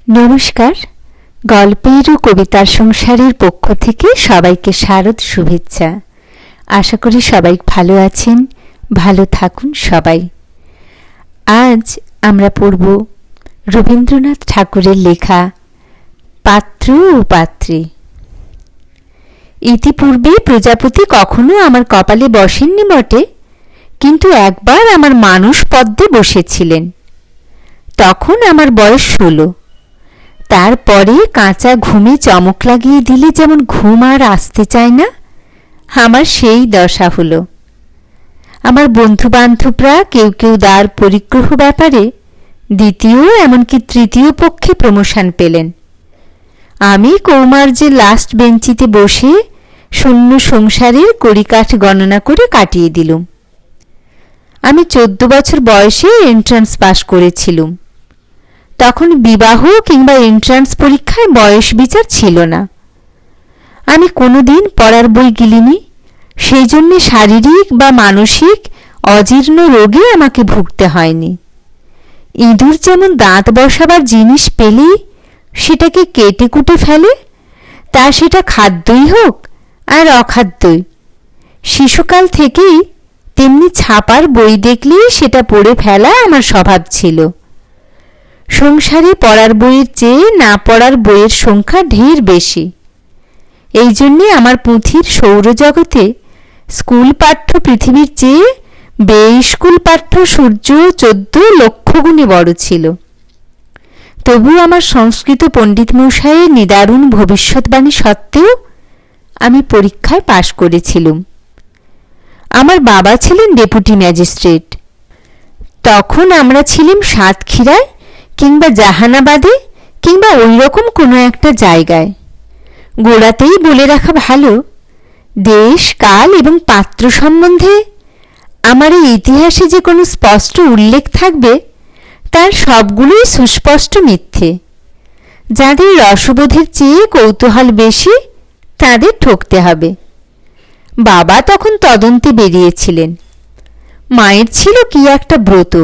নমস্কার। গল্পের ও কবিতার সংসারের পক্ষ থেকে সবাইকে শারদ শুভেচ্ছা। আশা করি সবাই ভালো আছেন, ভালো থাকুন সবাই। আজ আমরা পড়ব রবীন্দ্রনাথ ঠাকুরের লেখা পাত্র ও পাত্রী। ইতিপূর্বে প্রজাপতি কখনো আমার কপালে বসেননি বটে, কিন্তু একবার আমার মানুষ পদ্মে বসেছিলেন। তখন আমার বয়স 16। তারপরে কাঁচা ঘুমে চমক লাগিয়ে দিলে যেমন ঘুম আর আসতে চায় না, আমার সেই দশা হলো। আমার বন্ধু বান্ধবরা কেউ কেউ দ্বার পরিগ্রহ ব্যাপারে দ্বিতীয় এমনকি তৃতীয় পক্ষে প্রমোশন পেলেন। আমি কৌমার্যের লাস্ট বেঞ্চিতে বসে শূন্য সংসারের কড়িকাঠ গণনা করে কাটিয়ে দিলুম। আমি 14 বছর বয়সে এন্ট্রান্স পাশ করেছিলুম। তখন বিবাহ কিংবা এন্ট্রান্স পরীক্ষায় বয়স বিচার ছিল না। আমি কোনোদিন পড়ার বই গিলিনি, সেই জন্য শারীরিক বা মানসিক অজীর্ণ রোগে আমাকে ভুগতে হয়নি। ইঁদুর যেমন দাঁত বসাবার জিনিস পেলেই সেটাকে কেটে কুটে ফেলে, তা সেটা খাদ্যই হোক আর অখাদ্যই। শিশুকাল থেকেই তেমনি ছাপার বই দেখলেই সেটা পড়ে ফেলা আমার স্বভাব ছিল। সংসারে পড়ার বইয়ের চেয়ে না পড়ার বইয়ের সংখ্যা ঢের বেশি। এই জন্যে আমার পুঁথির সৌরজগতে স্কুল পাঠ্য পৃথিবীর চেয়ে বেস্কুল পাঠ্য সূর্য 14 লক্ষ গুণে বড় ছিল। তবু আমার সংস্কৃত পণ্ডিত মশাইয়ের নিদারুণ ভবিষ্যৎবাণী সত্ত্বেও আমি পরীক্ষায় পাশ করেছিলুম। আমার বাবা ছিলেন ডেপুটি ম্যাজিস্ট্রেট। তখন আমরা ছিলাম সাতক্ষীরায় কিংবা জাহানাবাদে কিংবা ওই রকম কোনো একটা জায়গায়। গোড়াতেই বলে রাখা ভালো, দেশ কাল এবং পাত্র সম্বন্ধে আমার এই ইতিহাসে যে কোনো স্পষ্ট উল্লেখ থাকবে তার সবগুলোই সুস্পষ্ট মিথ্যে। যাদের রসবোধের চেয়ে কৌতূহল বেশি তাদের ঠকতে হবে। বাবা তখন তদন্তে বেরিয়েছিলেন। মায়ের ছিল কি একটা ব্রত,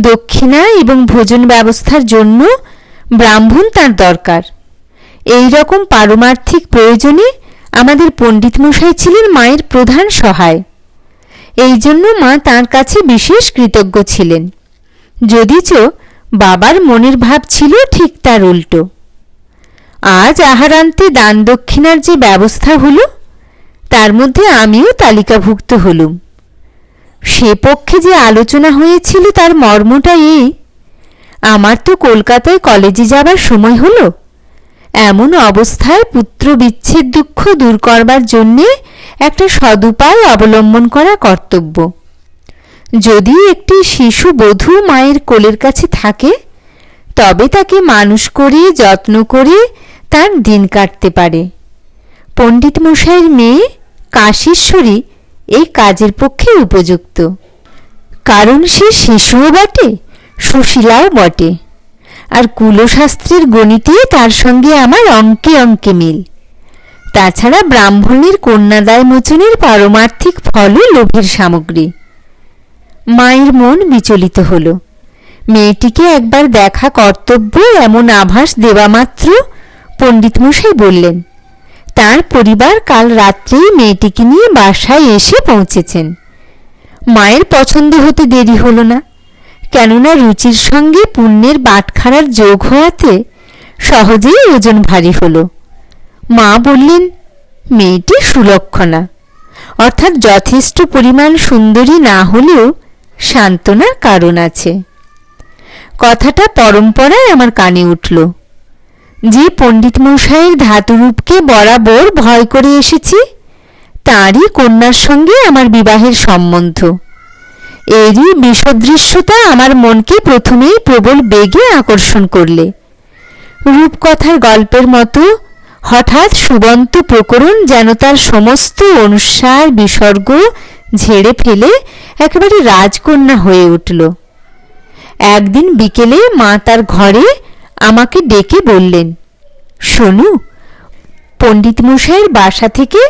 দক্ষিণা এবং ভোজন ব্যবস্থার জন্য ব্রাহ্মণ তার দরকার। এই রকম পারমার্থিক প্রয়োজনে আমাদের পণ্ডিত মশাই ছিলেন মায়ের প্রধান সহায়। এই জন্য মা তাঁর কাছে বিশেষ কৃতজ্ঞ ছিলেন, যদিচ বাবার মনের ভাব ছিল ঠিক তার উল্টো। আজ আহারান্তে দান দক্ষিণার যে ব্যবস্থা হলো তার মধ্যে আমিও তালিকাভুক্ত হলুম। সে পক্ষে যে আলোচনা হয়েছিল তার মর্মটা এই, আমার তো কলকাতায় কলেজে যাবার সময় হলো। এমন অবস্থায় পুত্র বিচ্ছেদ দুঃখ দূর করবার জন্যে একটা সদুপায় অবলম্বন করা কর্তব্য। যদি একটি শিশু বধূ মায়ের কোলের কাছে থাকে তবে তাকে মানুষ করে যত্ন করে তার দিন কাটতে পারে। পণ্ডিত মশাইয়ের মেয়ে কাশীশ্বরী এই কাজের পক্ষে উপযুক্ত, কারণ সে শিশুও বটে, সুশীলাও বটে, আর কুলশাস্ত্রের গণিতে তার সঙ্গে আমার অঙ্কে অঙ্কে মিল। তাছাড়া ব্রাহ্মণের কন্যাদায় মোচনের পারমার্থিক ফলও লোভের সামগ্রী। মায়ের মন বিচলিত হল। মেয়েটিকে একবার দেখা কর্তব্য এমন আভাস দেওয়া মাত্র পণ্ডিত মশাই বললেন, তার পরিবার কাল রাত্রেই মেয়েটিকে নিয়ে বাসায় এসে পৌঁছেছেন। মায়ের পছন্দ হতে দেরি হলো না, কেননা রুচির সঙ্গে পুণ্যের বাটখারার যোগ হওয়াতে সহজেই ওজন ভারী হলো। মা বললেন, মেয়েটি সুলক্ষণা, অর্থাৎ যথেষ্ট পরিমাণ সুন্দরী না হলেও সান্ত্বনার কারণ আছে। কথাটা পরম্পরায় আমার কানে উঠল। যে পণ্ডিত মশাইয়ের ধাতুরূপকে বরাবর ভয় করে এসেছি তাঁরই কন্যার সঙ্গে আমার বিবাহের সম্বন্ধ। এরই বিষদৃশ্যতা আমার মনকে প্রথমেই প্রবল বেগে আকর্ষণ করলে। রূপকথার গল্পের মতো হঠাৎ সুবন্ত প্রকরণ যেন তার সমস্ত অনুসার বিসর্গ ঝেড়ে ফেলে একেবারে রাজকন্যা হয়ে উঠল। একদিন বিকেলে মা তার ঘরে আমাকে ডেকে বললেন, শোনু, পণ্ডিত মশাইয়ের বাসা থেকে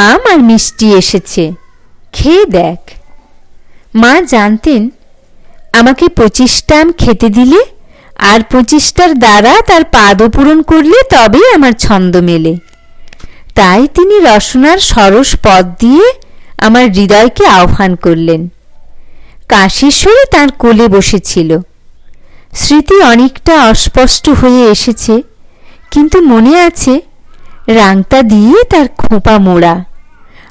আম আর মিষ্টি এসেছে, খেয়ে দেখ। মা জানতেন আমাকে 25টা আম খেতে দিলে আর 25টার দ্বারা তার পাদও পূরণ করলে তবেই আমার ছন্দ মেলে। তাই তিনি রসনার সরস পদ দিয়ে আমার হৃদয়কে আহ্বান করলেন। কাশীশ্বরী তাঁর কোলে বসেছিল। স্মৃতি অনেকটা অস্পষ্ট হয়ে এসেছে, কিন্তু মনে আছে রাংতা দিয়ে তার খোঁপা মোড়া,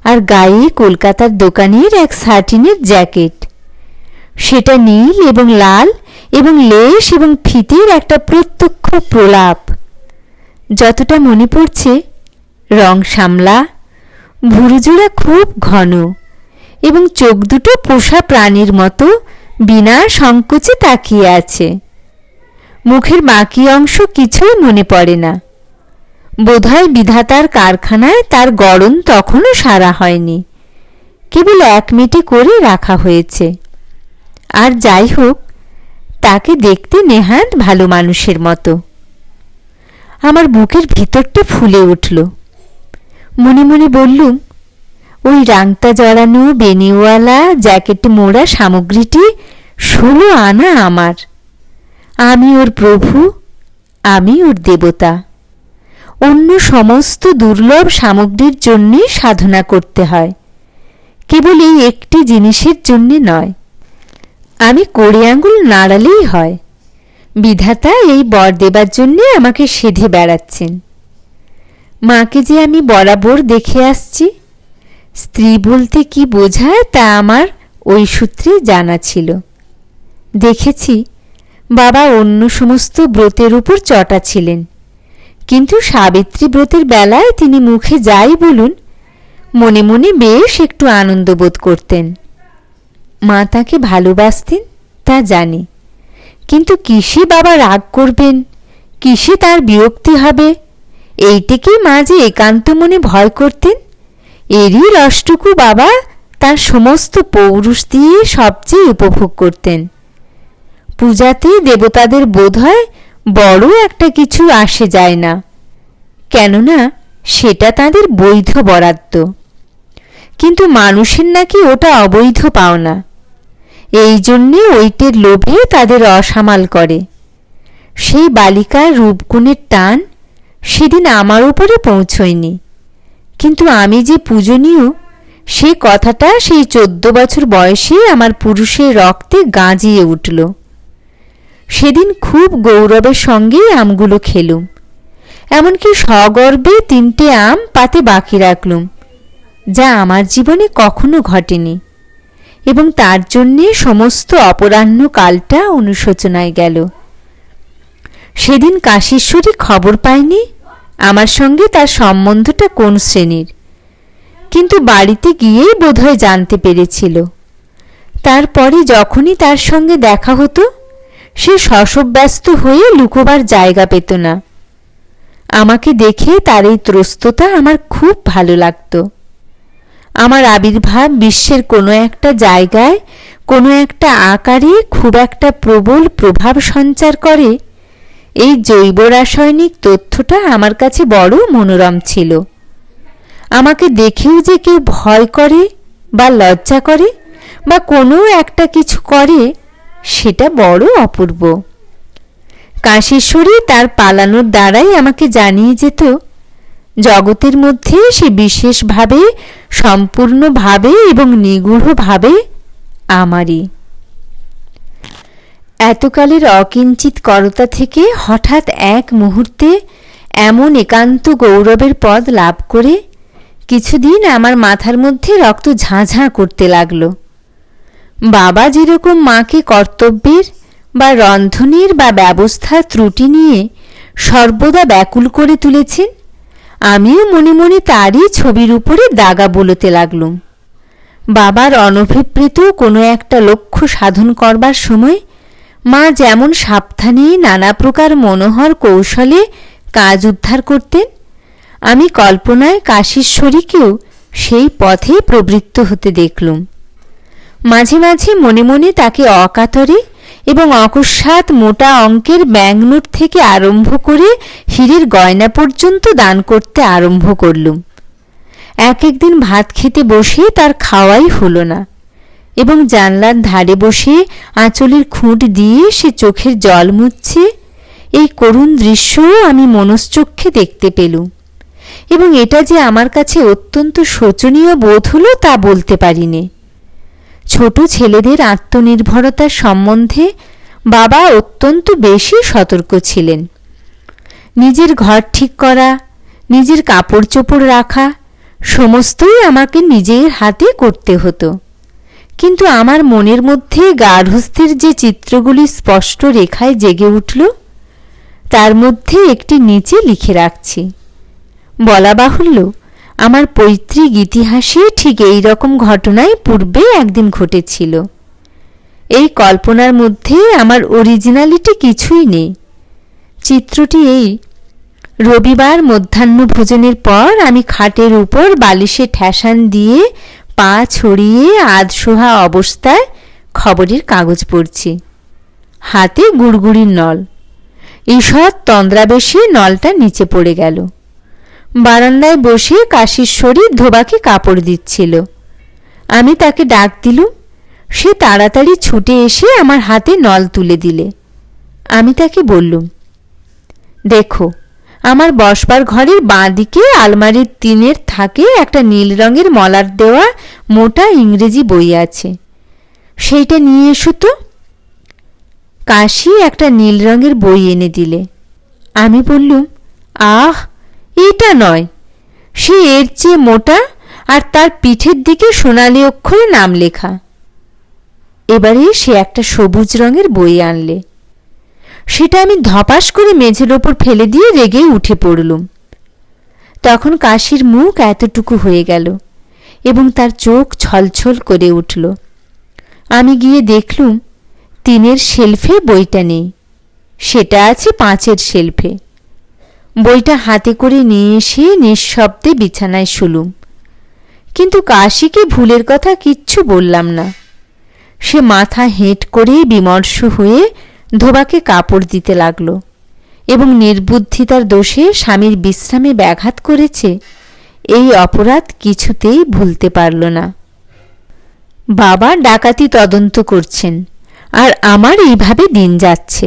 আর গায়ে কলকাতার দোকানের এক সাটিনের জ্যাকেট। সেটা নীল এবং লাল এবং লেশ এবং ফিতের একটা প্রত্যক্ষ প্রলাপ। যতটা মনে পড়ছে, রং সামলা, ভুরুজোড়া খুব ঘন এবং চোখ দুটো পোষা প্রাণীর মতো বিনা সংকোচে তাকিয়ে আছে। মুখের বাকি অংশ কিছুই মনে পড়ে না। বোধহয় বিধাতার কারখানায় তার গড়ন তখনও সারা হয়নি, কেবল এক মিটে করে রাখা হয়েছে। আর যাই হোক, তাকে দেখতে নেহাত ভালো মানুষের মতো। আমার বুকের ভিতরটা ফুলে উঠল। মনে মনে বললুম, ওই রাংতা জড়ানো বেনিওয়ালা জ্যাকেট মোড়া সামগ্রীটি 16 আনা আমার। আমি ওর প্রভু, আমি ওর দেবতা। অন্য সমস্ত দুর্লভ সামগ্রীর জন্যে সাধনা করতে হয়, কেবল এই একটি জিনিসের জন্যে নয়। আমি কড়ি আঙুল নাড়ালেই হয়। বিধাতা এই বর দেবার জন্যে আমাকে সেধে বেড়াচ্ছেন। মাকে যে আমি বরাবর দেখে আসছি, স্ত্রী বলতে কি বোঝায় তা আমার ওই সূত্রে জানা ছিল। দেখেছি বাবা অন্য সমস্ত ব্রতের উপর চটা ছিলেন, কিন্তু সাবিত্রী ব্রতের বেলায় তিনি মুখে যাই বলুন, মনে মনে বেশ একটু আনন্দ বোধ করতেন। মা তাকে ভালোবাসতেন তা জানি, কিন্তু কিসে বাবা রাগ করবেন, কিসে তার বিরক্তি হবে, এইটিকেই মা যে একান্ত মনে ভয় করতেন। এরই রসটুকু বাবা তার সমস্ত পৌরুষ দিয়ে সবচেয়ে উপভোগ করতেন। পূজাতে দেবতাদের বোধহয় বড় একটা কিছু আসে যায় না, কেননা সেটা তাদের বৈধ বরাদ্দ, কিন্তু মানুষের নাকি ওটা অবৈধ পাওনা। এই জন্যে ওইটের লোভে তাদের অসামাল করে। সেই বালিকার রূপগুণের টান সেদিন আমার উপরে পৌঁছয়নি, কিন্তু আমি যে পূজনীয় সে কথাটা সেই 14 বছর বয়সে আমার পুরুষের রক্তে গাঁজিয়ে উঠল। সেদিন খুব গৌরবের সঙ্গে আমগুলো খেলুম, এমনকি সগর্বে 3টে আম পাতে বাকি রাখলুম, যা আমার জীবনে কখনো ঘটেনি, এবং তার জন্যে সমস্ত অপরাহ্ন কালটা অনুশোচনায় গেল। সেদিন কাশীশ্বরী খবর পায়নি আমার সঙ্গে তার সম্বন্ধটা কোন শ্রেণীর, কিন্তু বাড়িতে গিয়েই বোধহয় জানতে পেরেছিল। তারপরে যখনই তার সঙ্গে দেখা হতো, সে শশব্যস্ত হয়ে লুকোবার জায়গা পেত না। আমাকে দেখে তার এই ত্রস্ততা আমার খুব ভালো লাগত। আমার আবির্ভাব বিশ্বের কোনো একটা জায়গায় কোনো একটা আকারে খুব একটা প্রবল প্রভাব সঞ্চার করে, এই জৈব রাসায়নিক তথ্যটা আমার কাছে বড় মনোরম ছিল। আমাকে দেখেও যে কেউ ভয় করে বা লজ্জা করে বা কোনো একটা কিছু করে, সেটা বড় অপূর্ব। কাশীশ্বরী তার পালানোর দ্বারাই আমাকে জানিয়ে যেত, জগতের মধ্যে সে বিশেষভাবে, সম্পূর্ণভাবে এবং নিগূঢ়ভাবে আমারই। এতকালের অকিঞ্চিত করতা থেকে হঠাৎ এক মুহূর্তে এমন একান্ত গৌরবের পদ লাভ করে কিছুদিন আমার মাথার মধ্যে রক্ত ঝাঁঝাঁ করতে লাগল। বাবা যেরকম মাকে কর্তব্যের বা রন্ধনের বা ব্যবস্থার ত্রুটি নিয়ে সর্বদা ব্যাকুল করে তুলেছেন, আমিও মনে মনে তারই ছবির উপরে দাগা বলতে লাগলুম। বাবার অনভিপ্রেত কোনো একটা লক্ষ্য সাধন করবার সময় মা যেমন সাবধানে নানা প্রকার মনোহর কৌশলে কাজ উদ্ধার করতেন, আমি কল্পনায় কাশীশ্বরীকেও সেই পথে প্রবৃত্ত হতে দেখলুম। মাঝে মাঝে মনে মনে তাকে অকাতরে এবং অকস্মাৎ মোটা অঙ্কের ব্যাংক নোট থেকে আরম্ভ করে হীরের গয়না পর্যন্ত দান করতে আরম্ভ করলুম। এক একদিন ভাত খেতে বসে তার খাওয়াই হলো না, এবং জানলার ধারে বসে আঁচলের খুঁট দিয়ে সে চোখের জল মুছছে এই করুণ দৃশ্যও আমি মনশ্চক্ষে দেখতে পেলুম, এবং এটা যে আমার কাছে অত্যন্ত শোচনীয় বোধ হলো তা বলতে পারিনে। ছোট ছেলেদের আত্মনির্ভরতার সম্বন্ধে বাবা অত্যন্ত বেশি সতর্ক ছিলেন। নিজের ঘর ঠিক করা, নিজের কাপড় চোপড় রাখা সমস্তই আমাকে নিজের হাতে করতে হতো। কিন্তু আমার মনের মধ্যে গার্হস্থ্যের যে চিত্রগুলি স্পষ্ট রেখায় জেগে উঠল, তার মধ্যে একটি নিচে লিখে রাখছি। বলা বাহুল্য, আমার পৈতৃক ইতিহাসে ঠিক এই রকম ঘটনাই পূর্বে একদিন ঘটেছিল। এই কল্পনার মধ্যে আমার অরিজিনালিটি কিছুই নেই। চিত্রটি এই: রবিবার মধ্যাহ্ন ভোজনের পর আমি খাটের উপর বালিশে ঠেসান দিয়ে পা ছড়িয়ে আধশোহা অবস্থায় খবরের কাগজ পড়ছি, হাতে গুড়গুড়ির নল। ঈষৎ তন্দ্রাবেশে নলটা নিচে পড়ে গেল। বারান্দায় বসে কাশীশ্বরী ধোবাকে কাপড় দিচ্ছিল। আমি তাকে ডাক দিলুম। সে তাড়াতাড়ি ছুটে এসে আমার হাতে নল তুলে দিলে। আমি তাকে বললুম, দেখো, আমার বসবার ঘরের বাঁ দিকে আলমারির টিনের থাকে একটা নীল রঙের মলার দেওয়া মোটা ইংরেজি বই আছে, সেইটা নিয়ে এসো তো। কাশী একটা নীল রঙের বই এনে দিলে। আমি বললুম, আহ, এটা নয়, সে এর চেয়ে মোটা, আর তার পিঠের দিকে সোনালি অক্ষরে নাম লেখা। এবারে সে একটা সবুজ রঙের বই আনলে। সেটা আমি ধপাস করে মেঝের ওপর ফেলে দিয়ে রেগে উঠে পড়লুম। তখন কাশীর মুখ এতটুকু হয়ে গেল এবং তার চোখ ছলছল করে উঠল। আমি গিয়ে দেখলুম টিনের শেলফে বইটা নেই, সেটা আছে 5-এর শেলফে। বইটা হাতে করে নিয়ে এসে নিঃশব্দে বিছানায় শুলুম। কিন্তু কাশীকে ভুলের কথা কিচ্ছু বললাম না। সে মাথা হেঁট করে বিমর্ষ হয়ে ধোবাকে কাপড় দিতে লাগল এবং নির্বুদ্ধিতার দোষে স্বামীর বিশ্রামে ব্যাঘাত করেছে এই অপরাধ কিছুতেই ভুলতে পারল না। বাবা ডাকাতি তদন্ত করছেন, আর আমার এইভাবে দিন যাচ্ছে।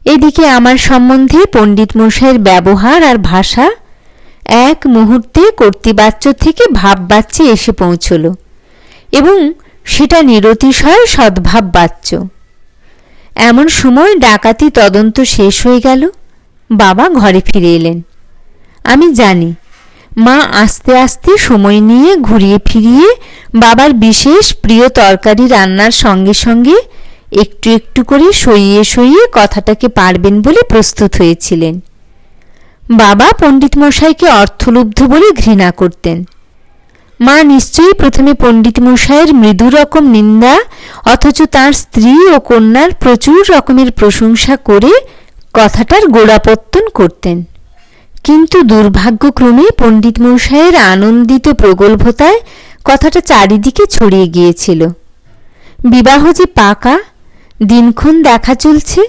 এদিকে আমার সম্বন্ধে পণ্ডিত মশাইয়ের ব্যবহার আর ভাষা এক মুহূর্তে কর্তৃবাচ্য থেকে ভাববাচ্যে এসে পৌঁছল, এবং সেটা নিরতিশয় সদ্ভাববাচ্য। এমন সময় ডাকাতি তদন্ত শেষ হয়ে গেল। বাবা ঘরে ফিরে এলেন। আমি জানি মা আস্তে আস্তে সময় নিয়ে ঘুরিয়ে ফিরিয়ে বাবার বিশেষ প্রিয় তরকারি রান্নার সঙ্গে সঙ্গে একটু একটু করে সইয়ে সইয়ে কথাটাকে পারবেন বলে প্রস্তুত হয়েছিলেন। বাবা পণ্ডিত মশাইকে অর্থলুব্ধ বলে ঘৃণা করতেন। মা নিশ্চয়ই প্রথমে পণ্ডিত মশাইয়ের মৃদু রকম নিন্দা, অথচ তার স্ত্রী ও কন্যার প্রচুর রকমের প্রশংসা করে কথাটার গোড়াপত্তন করতেন। কিন্তু দুর্ভাগ্যক্রমে পণ্ডিত মশাইয়ের আনন্দিত প্রগল্ভতায় কথাটা চারিদিকে ছড়িয়ে গিয়েছিল। বিবাহ যে পাকা, দিনক্ষণ দেখা চলছে,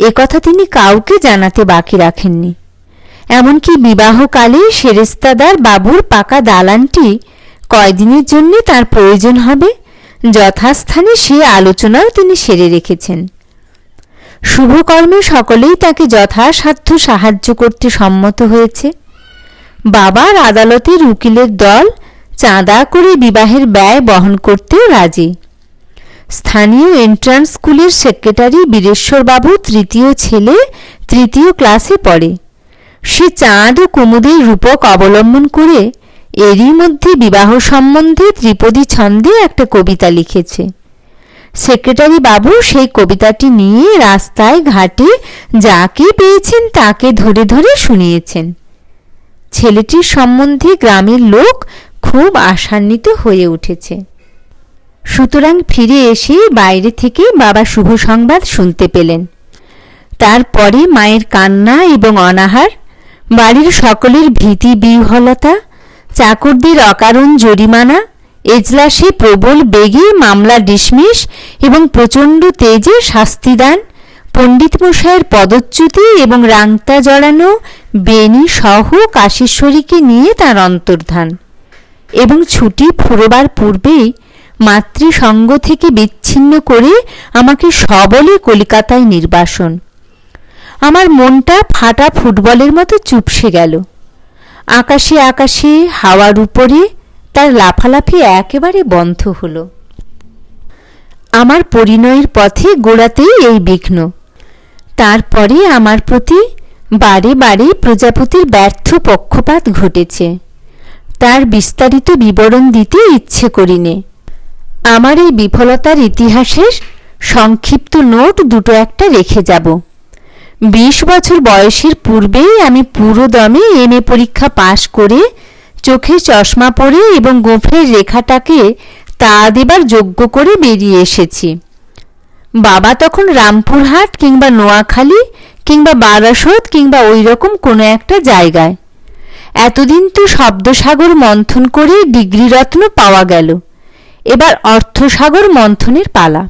একথা তিনি কাউকে জানাতে বাকি রাখেননি। এমনকি বিবাহকালে সেরেস্তাদার বাবুর পাকা দালানটি কয়দিনের জন্য তার প্রয়োজন হবে যথাস্থানে সে আলোচনাও তিনি সেরে রেখেছেন। শুভকর্মে সকলেই তাকে যথাসাধ্য সাহায্য করতে সম্মত হয়েছে। বাবার আদালতের উকিলের দল চাঁদা করে বিবাহের ব্যয় বহন করতেও রাজি। স্থানীয় এন্ট্রান্স স্কুলের সেক্রেটারি বীরেশ্বরবাবু 3য় ছেলে 3য় ক্লাসে পড়ে। সে চাঁদ ও কুমুদের রূপক অবলম্বন করে এরই মধ্যে বিবাহ সম্বন্ধে ত্রিপদী ছন্দে একটা কবিতা লিখেছে। সেক্রেটারি বাবু সেই কবিতাটি নিয়ে রাস্তায় ঘাটে যাকে পেয়েছেন তাকে ধরে ধরে শুনিয়েছেন। ছেলেটির সম্বন্ধে গ্রামের লোক খুব আশান্বিত হয়ে উঠেছে। সুতরাং ফিরে এসে বাইরে থেকে বাবা শুভ সংবাদ শুনতে পেলেন। তারপরে মায়ের কান্না এবং অনাহার, বাড়ির সকলের ভীতি বিহ্বলতা, চাকরদের অকারণ জরিমানা, এজলাসে প্রবল বেগে মামলা ডিসমিস এবং প্রচণ্ড তেজে শাস্তিদান, পণ্ডিত মশাইয়ের পদচ্যুতি এবং রাংতা জড়ানো বেনি সহ কাশীশ্বরীকে নিয়ে তার অন্তর্ধান, এবং ছুটি ফুরোবার পূর্বেই মাতৃসঙ্গ থেকে বিচ্ছিন্ন করে আমাকে সবলে কলিকাতায় নির্বাসন। আমার মনটা ফাটা ফুটবলের মতো চুপসে গেল। আকাশে আকাশে হাওয়ার উপরে তার লাফালাফি একেবারে বন্ধ হলো। আমার পরিণয়ের পথে গোড়াতেই এই বিঘ্ন। তারপরে আমার প্রতি বারে বারে প্রজাপতির ব্যর্থ পক্ষপাত ঘটেছে। তার বিস্তারিত বিবরণ দিতে ইচ্ছে করিনে। আমার এই বিফলতার ইতিহাসের সংক্ষিপ্ত নোট দুটো একটা রেখে যাব। 20 বছর বয়সের পূর্বেই আমি পুরো দমে এমএ পরীক্ষা পাশ করে চোখে চশমা পরে এবং গোঁফের রেখাটাকে তা দেবার যোগ্য করে বেরিয়ে এসেছি। বাবা তখন রামপুরহাট কিংবা নোয়াখালী কিংবা বারাসত কিংবা ওই রকম কোনো একটা জায়গায়। এতদিন তো শব্দসাগর মন্থন করে ডিগ্রিরত্ন পাওয়া গেল, এবার অর্থসাগর মন্থনের পালা।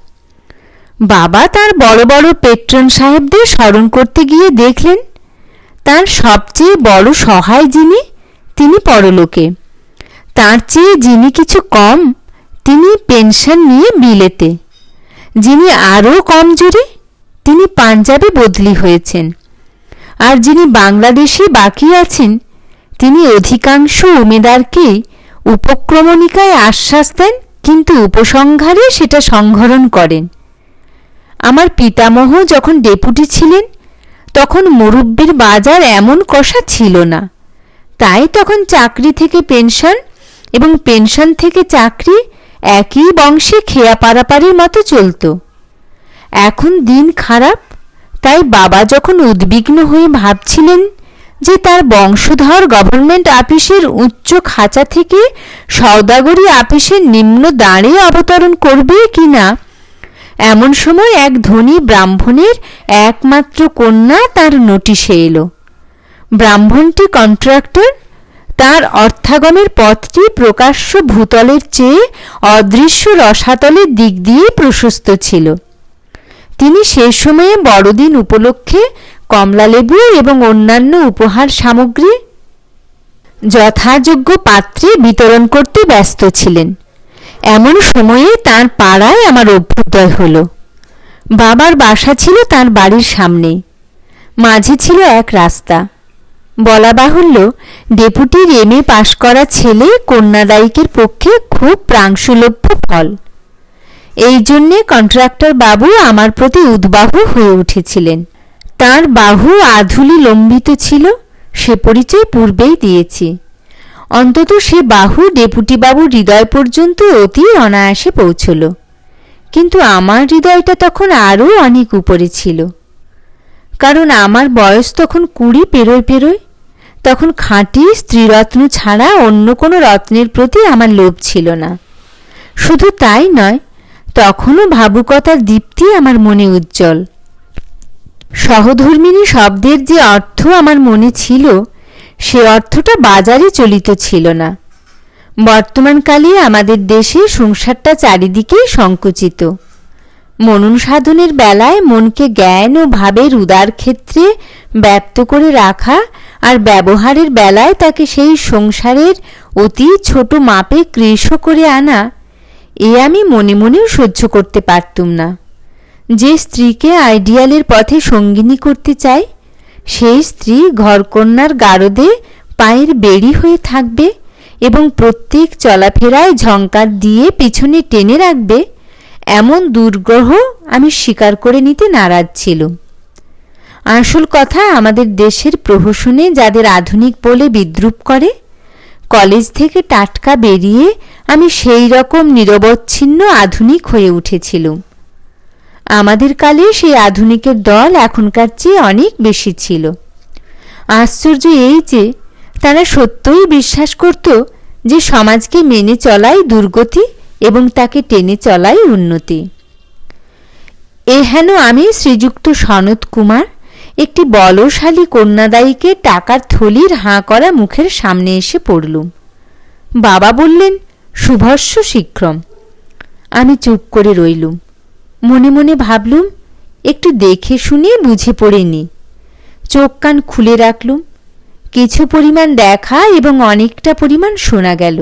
বাবা তার বড় বড় পেট্রন সাহেবদের স্মরণ করতে গিয়ে দেখলেন তার সবচেয়ে বড় সহায় যিনি, তিনি পরলোকে। তার চেয়ে যিনি কিছু কম, তিনি পেনশন নিয়ে বিলেতে। যিনি আরও কমজোরি, তিনি পাঞ্জাবে বদলি হয়েছেন। আর যিনি বাংলাদেশে বাকি আছেন, তিনি অধিকাংশ উমেদারকেই উপক্রমণিকায় আশ্বাস দেন, কিন্তু উপসংহারে সেটা সংহরণ করেন। আমার পিতামহ যখন ডেপুটি ছিলেন তখন মুরব্বির বাজার এমন কষা ছিল না, তাই তখন চাকরি থেকে পেনশন এবং পেনশন থেকে চাকরি একই বংশে খেয়া পারাপারির মতো চলত। এখন দিন খারাপ, তাই বাবা যখন উদ্বিগ্ন হয়ে ভাবছিলেন যে তার বংশধর গভর্নমেন্ট আপিসের উচ্চ খাঁচা থেকে সওদাগরি আপিসের নিম্ন দাঁড়ে অবতরণ করবে কিনা, এমন সময় এক ধনী ব্রাহ্মণের একমাত্র কন্যা তার নোটিশে এলো। ব্রাহ্মণটি কন্ট্রাক্টর। তার অর্থাগমের পথটি প্রকাশ্য ভূতলের চেয়ে অদৃশ্য রসাতলের দিক দিয়ে প্রশস্ত ছিল। তিনি সে সময়ে বড়দিন উপলক্ষে কমলালেবু এবং অন্যান্য উপহার সামগ্রী যথাযোগ্য পাত্রে বিতরণ করতে ব্যস্ত ছিলেন। এমন সময়ে তার পাড়ায় আমার অভ্যুদয় হল। বাবার বাসা ছিল তার বাড়ির সামনে, মাঝে ছিল এক রাস্তা। বলা বাহুল্য, ডেপুটির এমএ পাশ করা ছেলে কন্যাদায়িকের পক্ষে খুব প্রাংশুলভ্য ফল। এই জন্যে কন্ট্রাক্টর বাবু আমার প্রতি উদ্বাহু হয়ে উঠেছিলেন। তার বাহু আধুলি লম্বিত ছিল, সে পরিচয় পূর্বেই দিয়েছি। অন্তত সে বাহু ডেপুটিবাবুর হৃদয় পর্যন্ত অতি অনায়াসে পৌঁছল। কিন্তু আমার হৃদয়টা তখন আরও অনেক উপরে ছিল, কারণ আমার বয়স তখন 20 পেরোয়। তখন খাঁটি স্ত্রীরত্ন ছাড়া অন্য কোনো রত্নের প্রতি আমার লোভ ছিল না। শুধু তাই নয়, তখনও ভাবুকতার দীপ্তি আমার মনে উজ্জ্বল। সহধর্মিণী শব্দের যে অর্থ আমার মনে ছিল, সে অর্থটা বাজারে চলিত ছিল না। বর্তমানকালে আমাদের দেশে সংসারটা চারিদিকেই সংকুচিত। মনন সাধনের বেলায় মনকে জ্ঞান ও ভাবের উদার ক্ষেত্রে ব্যপ্ত করে রাখা, আর ব্যবহারের বেলায় তাকে সেই সংসারের অতি ছোট মাপে কৃশ করে আনা, এ আমি মনে মনেও সহ্য করতে পারতুম না। যে স্ত্রীকে আইডিয়ালের পথে সঙ্গিনী করতে চাই, সেই স্ত্রী ঘরকন্যার গারদে পায়ের বেড়ি হয়ে থাকবে এবং প্রত্যেক চলাফেরায় ঝঙ্কার দিয়ে পিছনে টেনে রাখবে, এমন দুর্গ্রহ আমি স্বীকার করে নিতে নারাজ ছিলুম। আসল কথা, আমাদের দেশের প্রহসনে যাদের আধুনিক বলে বিদ্রূপ করে, কলেজ থেকে টাটকা বেরিয়ে আমি সেই রকম নিরবচ্ছিন্ন আধুনিক হয়ে উঠেছিলুম। আমাদের কালে সেই আধুনিকের দল এখনকার চেয়ে অনেক বেশি ছিল। আশ্চর্য এই যে তারা সত্যই বিশ্বাস করত যে সমাজকে মেনে চলাই দুর্গতি এবং তাকে টেনে চলাই উন্নতি। এহেন আমি শ্রীযুক্ত সনত কুমার একটি বলশালী কন্যাদায়ীকে টাকার থলির হাঁ করা মুখের সামনে এসে পড়লুম। বাবা বললেন, শুভস্য শীঘ্রম। আমি চুপ করে রইলুম। মনে মনে ভাবলুম, একটু দেখে শুনে বুঝে পড়ে নি। চোখ কান খুলে রাখলুম। কিছু পরিমাণ দেখা এবং অনেকটা পরিমাণ শোনা গেল।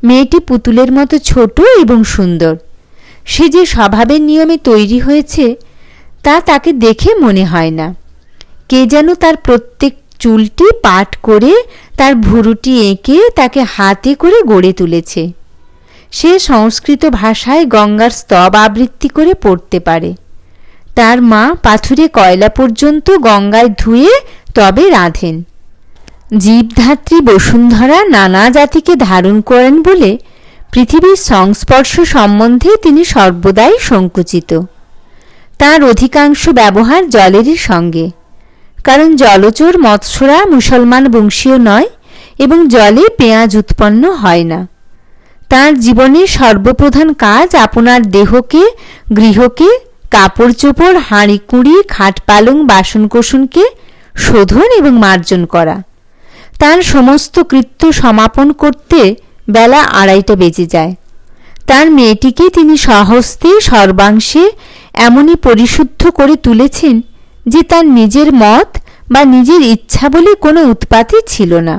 মেয়েটি পুতুলের মতো ছোট এবং সুন্দর। সে যে স্বভাবের নিয়মে তৈরি হয়েছে তা তাকে দেখে মনে হয় না। কে যেন তার প্রত্যেক চুলটি পাট করে তার ভুরুটি এঁকে তাকে হাতে করে গড়ে তুলেছে। সে সংস্কৃত ভাষায় গঙ্গার স্তব আবৃত্তি করে পড়তে পারে। তার মা পাথুরে কয়লা পর্যন্ত গঙ্গায় ধুয়ে তবে রাঁধেন। জীবধাত্রী বসুন্ধরা নানা জাতিকে ধারণ করেন বলে পৃথিবীর সংস্পর্শ সম্বন্ধে তিনি সর্বদাই সংকুচিত। তার অধিকাংশ ব্যবহার জলেরই সঙ্গে, কারণ জলচর মৎস্যরা মুসলমান বংশীয় নয় এবং জলে পেঁয়াজ উৎপন্ন হয় না। তার জীবনের সর্বপ্রধান কাজ আপনার দেহকে, গৃহকে, কাপড় চোপড়, হাঁড়ি কুঁড়ি, খাট পালং, বাসনকোসনকে শোধন এবং মার্জন করা। তার সমস্ত কৃত্য সমাপন করতে বেলা 2:30 বেজে যায়। তার মেয়েটিকে তিনি স্বহস্তে সর্বাংশে এমনই পরিশুদ্ধ করে তুলেছেন যে তার নিজের মত বা নিজের ইচ্ছা বলে কোনো উৎপাতই ছিল না।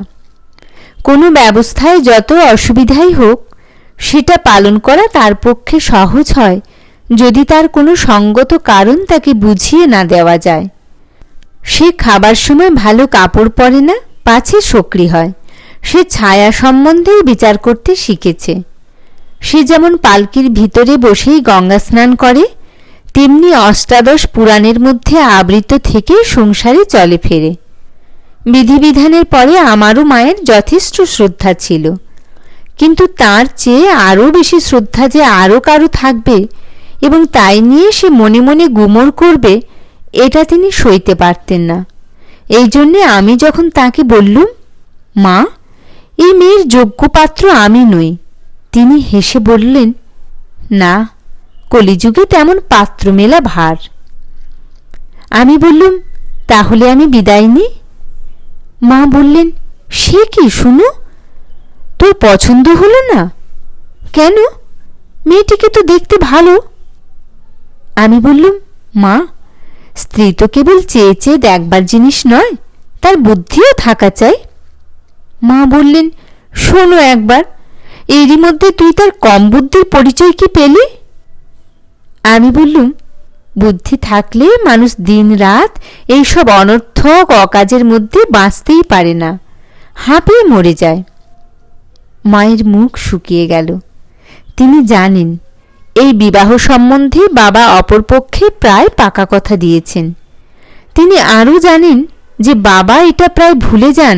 কোনো ব্যবস্থায় যত অসুবিধাই হোক সেটা পালন করা তার পক্ষে সহজ হয় যদি তার কোনো সঙ্গত কারণ তাকে বুঝিয়ে না দেওয়া যায়। সে খাবার সময় ভালো কাপড় পরে না, পাছে সক্রি হয়। সে ছায়া সম্বন্ধেও বিচার করতে শিখেছে। সে যেমন পালকির ভিতরে বসেই গঙ্গা স্নান করে, তেমনি অষ্টাদশ পুরাণের মধ্যে আবৃত থেকে সংসারে চলে ফেরে। বিধিবিধানের পরে আমারও মায়ের যথেষ্ট শ্রদ্ধা ছিল, কিন্তু তার চেয়ে আরও বেশি শ্রদ্ধা যে আরও কারো থাকবে এবং তাই নিয়ে সে মনে মনে গুমর করবে, এটা তিনি সইতে পারতেন না। এই জন্যে আমি যখন তাকে বললুম, মা, এই মেয়ের যোগ্য পাত্র আমি নই, তিনি হেসে বললেন, না, কলিযুগে তেমন পাত্র মেলা ভার। আমি বললুম, তাহলে আমি বিদায় নিই? মা বললেন, সে কি শুনো, তোর পছন্দ হলো না? কেন? মেয়েটিকে তো দেখতে ভালো। আমি বললুম, মা, স্ত্রী তো কেবল চেয়ে চেয়ে দেখবার জিনিস নয়, তার বুদ্ধিও থাকা চাই। মা বললেন, শোনো একবার, এরই মধ্যে তুই তার কম বুদ্ধির পরিচয় কি পেলি? আমি বললুম, বুদ্ধি থাকলে মানুষ দিন রাত এইসব অনর্থক অকাজের মধ্যে বাঁচতেই পারে না, হাঁপিয়ে মরে যায়। মায়ের মুখ শুকিয়ে গেল। তিনি জানেন এই বিবাহ সম্বন্ধে বাবা অপরপক্ষে প্রায় পাকা কথা দিয়েছেন। তিনি আরও জানেন যে বাবা এটা প্রায় ভুলে যান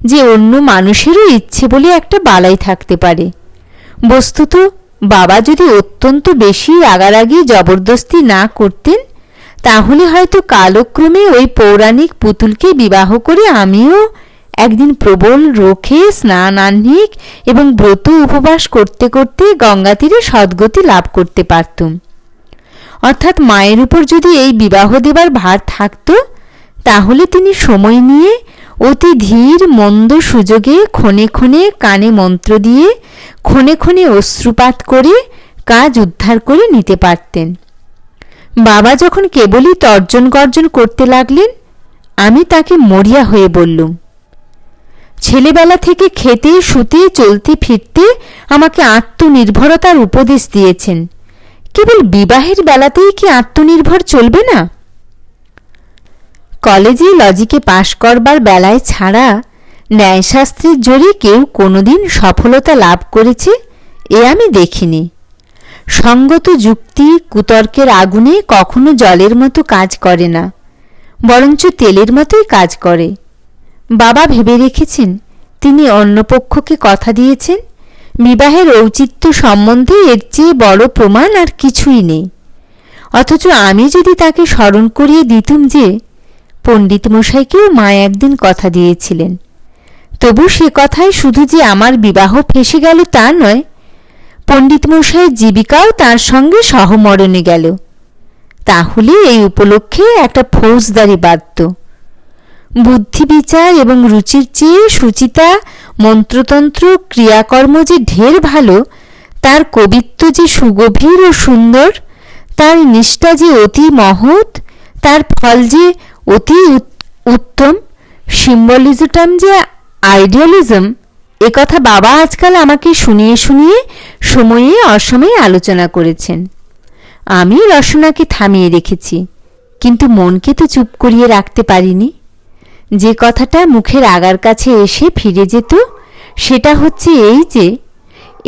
যে অন্য মানুষেরও ইচ্ছে বলে একটা বালাই থাকতে পারে। বস্তুত বাবা যদি অত্যন্ত বেশি রাগারাগি জবরদস্তি না করতেন, তাহলে হয়তো কালক্রমে ওই পৌরাণিক পুতুলকে বিবাহ করে আমিও একদিন প্রবল রোখে স্নানাহ্নিক এবং ব্রত উপবাস করতে করতে গঙ্গা তীরে সদ্গতি লাভ করতে পারতুম। অর্থাৎ মায়ের উপর যদি এই বিবাহ দেবার ভার থাকত, তাহলে তিনি সময় নিয়ে অতি ধীর মন্দ সুযোগে ক্ষণে ক্ষণে কানে মন্ত্র দিয়ে ক্ষণে ক্ষণে অশ্রুপাত করে কাজ উদ্ধার করে নিতে পারতেন। বাবা যখন কেবলই তর্জন গর্জন করতে লাগলেন, আমি তাকে মরিয়া হয়ে বললুম, ছেলেবেলা থেকে খেতে শুতে চলতে ফিরতে আমাকে আত্মনির্ভরতার উপদেশ দিয়েছেন, কেবল বিবাহের বেলাতেই কি আত্মনির্ভর চলবে না? কলেজে লজিকে পাশ করবার বেলায় ছাড়া ন্যায়শাস্ত্রের জোরে কেউ কোনোদিন সফলতা লাভ করেছে এ আমি দেখিনি। সঙ্গত যুক্তি কুতর্কের আগুনে কখনো জলের মতো কাজ করে না, বরঞ্চ তেলের মতোই কাজ করে। বাবা ভেবে রেখেছেন, তিনি অন্য পক্ষকে কথা দিয়েছেন, বিবাহের ঔচিত্য সম্বন্ধে এর চেয়ে বড় প্রমাণ আর কিছুই নেই। অথচ আমি যদি তাকে স্মরণ করিয়ে দিতুম যে পণ্ডিত মশাইকেও মা একদিন কথা দিয়েছিলেন, তবু সে কথায় শুধু যে আমার বিবাহ ফেঁসে গেল তা নয়, পণ্ডিত মশাইয়ের জীবিকাও তার সঙ্গে সহমরণে গেল, তাহলে এই উপলক্ষে একটা ফৌজদারি বাধ্য। বুদ্ধি বিচার এবং রুচির চেয়ে সুচিতা মন্ত্রতন্ত্র ক্রিয়াকর্ম যে ঢের ভালো, তার কবিত্ব যে সুগভীর ও সুন্দর, তার নিষ্ঠা যে অতি মহৎ, তার ফল যে অতি উত্তম, সিম্বলিজম যে আইডিয়ালিজম, একথা বাবা আজকাল আমাকে শুনিয়ে শুনিয়ে সময়ে অসময়ে আলোচনা করেছেন। আমি রসনাকে থামিয়ে রেখেছি, কিন্তু মনকে তো চুপ করিয়ে রাখতে পারিনি। যে কথাটা মুখের আগার কাছে এসে ফিরে যেত সেটা হচ্ছে এই যে,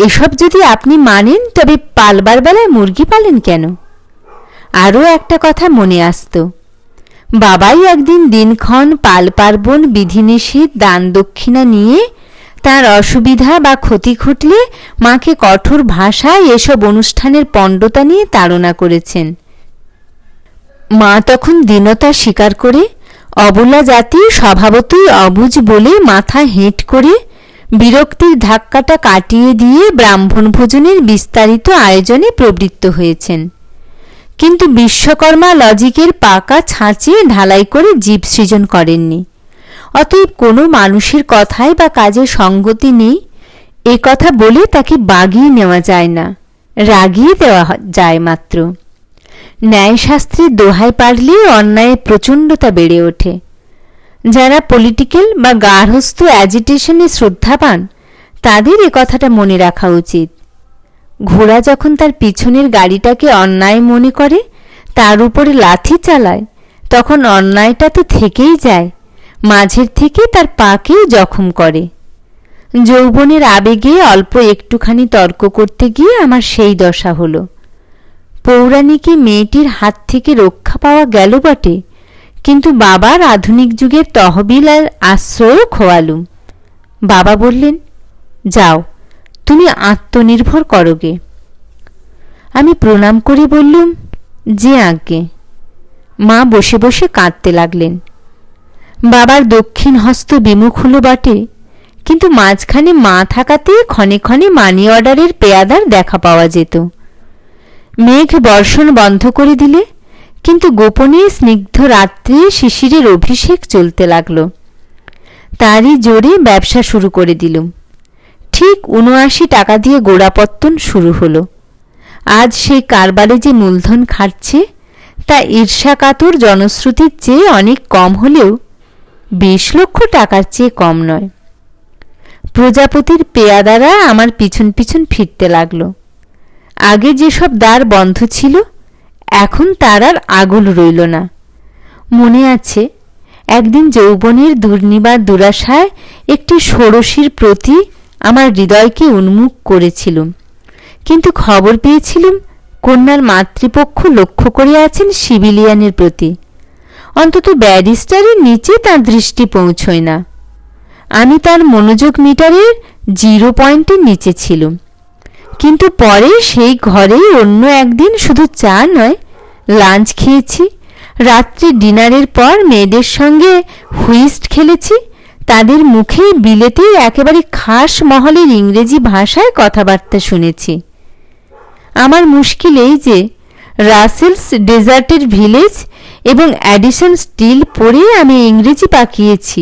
এসব যদি আপনি মানেন তবে পালবার বেলায় মুরগি পালেন কেন? আরও একটা কথা মনে আসত, বাবাই একদিন দিনক্ষণ পাল পার্বণ বিধিনিষেধ দান দক্ষিণা নিয়ে তার অসুবিধা বা ক্ষতি ঘটলে মাকে কঠোর ভাষায় এসব অনুষ্ঠানের পণ্ডতা নিয়ে তাড়না করেছেন। মা তখন দীনতা স্বীকার করে অবলা জাতি স্বভাবতই অবুঝ বলে মাথা হেঁট করে বিরক্তির ধাক্কাটা কাটিয়ে দিয়ে ব্রাহ্মণ ভোজনের বিস্তারিত আয়োজনে প্রবৃত্ত হয়েছেন। কিন্তু বিশ্বকর্মা লজিকের পাকা ছাঁচে ঢালাই করে জীব সৃজন করেননি। অতএব কোনো মানুষের কথায় বা কাজে সঙ্গতি নেই এ কথা বলে তাকে বাগিয়ে নেওয়া যায় না, রাগিয়ে দেওয়া যায় মাত্র। ন্যায়শাস্ত্রের দোহাই পারলে অন্যায়ের প্রচণ্ডতা বেড়ে ওঠে। যারা পলিটিক্যাল বা গার্হস্থ অ্যাজিটেশনে শ্রদ্ধা পান তাদের এ কথাটা মনে রাখা উচিত। ঘোড়া যখন তার পিছনের গাড়িটাকে অন্যায় মনে করে তার উপরে লাথি চালায়, তখন অন্যায়টা তো থেকেই যায়, মাঝের থেকে তার পাকেও জখম করে। যৌবনের আবেগে অল্প একটুখানি তর্ক করতে গিয়ে আমার সেই দশা হলো। পৌরাণিকী মেয়েটির হাত থেকে রক্ষা পাওয়া গেল বটে, কিন্তু বাবার আধুনিক যুগের তহবিল আর আশ্রয়ও খোয়ালুম। বাবা বললেন, যাও তুমি আত্মনির্ভর করোগে। আমি প্রণাম করে বললুম, যে আজ্ঞে। মা বসে বসে কাঁদতে লাগলেন। বাবার দক্ষিণ হস্ত বিমুখ হল বটে, কিন্তু মাঝখানে মা থাকাতে ক্ষণে ক্ষণে মানি অর্ডারের পেয়াদার দেখা পাওয়া যেত। মেঘ বর্ষণ বন্ধ করে দিলে, কিন্তু গোপনে স্নিগ্ধ রাত্রে শিশিরের অভিষেক চলতে লাগল। তারই জোরে ব্যবসা শুরু করে দিলুম। ঠিক ৭৯ টাকা দিয়ে গোড়াপত্তন শুরু হলো। আজ সেই কারবারে যে মূলধন খাটছে তা ঈর্ষাকাতর জনশ্রুতির চেয়ে অনেক কম হলেও ২০ লক্ষ টাকার চেয়ে কম নয়। প্রজাপতির পেয়াদারা আমার পিছন পিছন ফিরতে লাগলো। আগে যেসব দ্বার বন্ধ ছিল এখন তার আর আগল রইল না। মনে আছে একদিন যৌবনের দুর্নিবার দুরাশায় একটি ষোড়শীর প্রতি আমার হৃদয়কে উন্মুখ করেছিলুম, কিন্তু খবর পেয়েছিলুম কন্যার মাতৃপক্ষ লক্ষ্য করে আছেন সিভিলিয়ানের প্রতি। অন্তত ব্যারিস্টারের নিচে তার দৃষ্টি পৌঁছয় না। আমি তার মনোযোগ মিটারের 0 পয়েন্টের নিচে ছিলুম। কিন্তু পরে সেই ঘরেই অন্য একদিন শুধু চা নয়, লাঞ্চ খেয়েছি, রাত্রে ডিনারের পর মেয়েদের সঙ্গে হুইস্ট খেলেছি, তাদের মুখে বিলেতে একেবারে খাস মহলের ইংরেজি ভাষায় কথাবার্তা শুনেছি। আমার মুশকিল এই যে রাসেলস ডেজার্টের ভিলেজ এবং অ্যাডিসন স্টিল পড়ে আমি ইংরেজি পাকিয়েছি।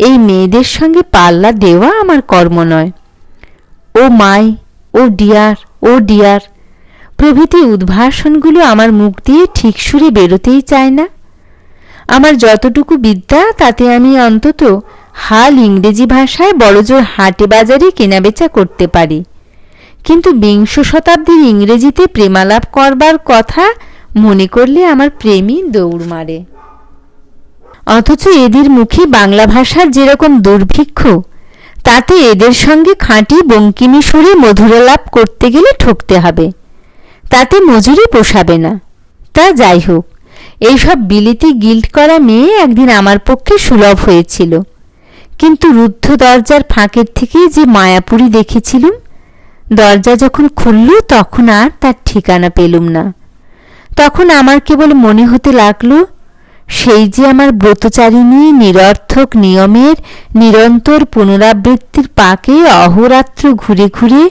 এই মেয়েদের সঙ্গে পাল্লা দেওয়া আমার কর্ম নয়। ও মাই, ও ডিয়ার, ও ডিয়ার প্রভৃতি উদ্ভাসনগুলো আমার মুখ দিয়ে ঠিক সুরে বেরোতেই চায় না। আমার যতটুকু বিদ্যা তাতে আমি অন্তত হাল ইংরেজি ভাষায় বড়জোর হাটে বাজারে কেনাবেচা করতে পারি, কিন্তু ২০ শতাব্দীর ইংরেজিতে প্রেমালাপ করবার কথা মনে করলে আমার প্রেমই দৌড় মারে। অথচ এদের মুখে বাংলা ভাষার যেরকম দুর্ভিক্ষ, তাতে এদের সঙ্গে খাঁটি বঙ্কিমী সুরে মধুরালাপ করতে গেলে ঠকতে হবে, তাতে মজুরি পোষাবে না। তা যাই হোক, এইসব বিলিতি গিল্ট করা মেয়ে একদিন আমার পক্ষে সুলভ হয়েছিল, কিন্তু রুদ্ধ দরজার ফাঁকের থেকে যে মায়াপুরী দেখেছিলুম, দরজা যখন খুলল তখন আর তার ঠিকানা পেলুম না। তখন আমার কেবল মনে হতে লাগলো সেই যে আমার ব্রতচারিণী নিরর্থক নিয়মের নিরন্তর পুনরাবৃত্তির পাকে অহোরাত্র ঘুরে ঘুরে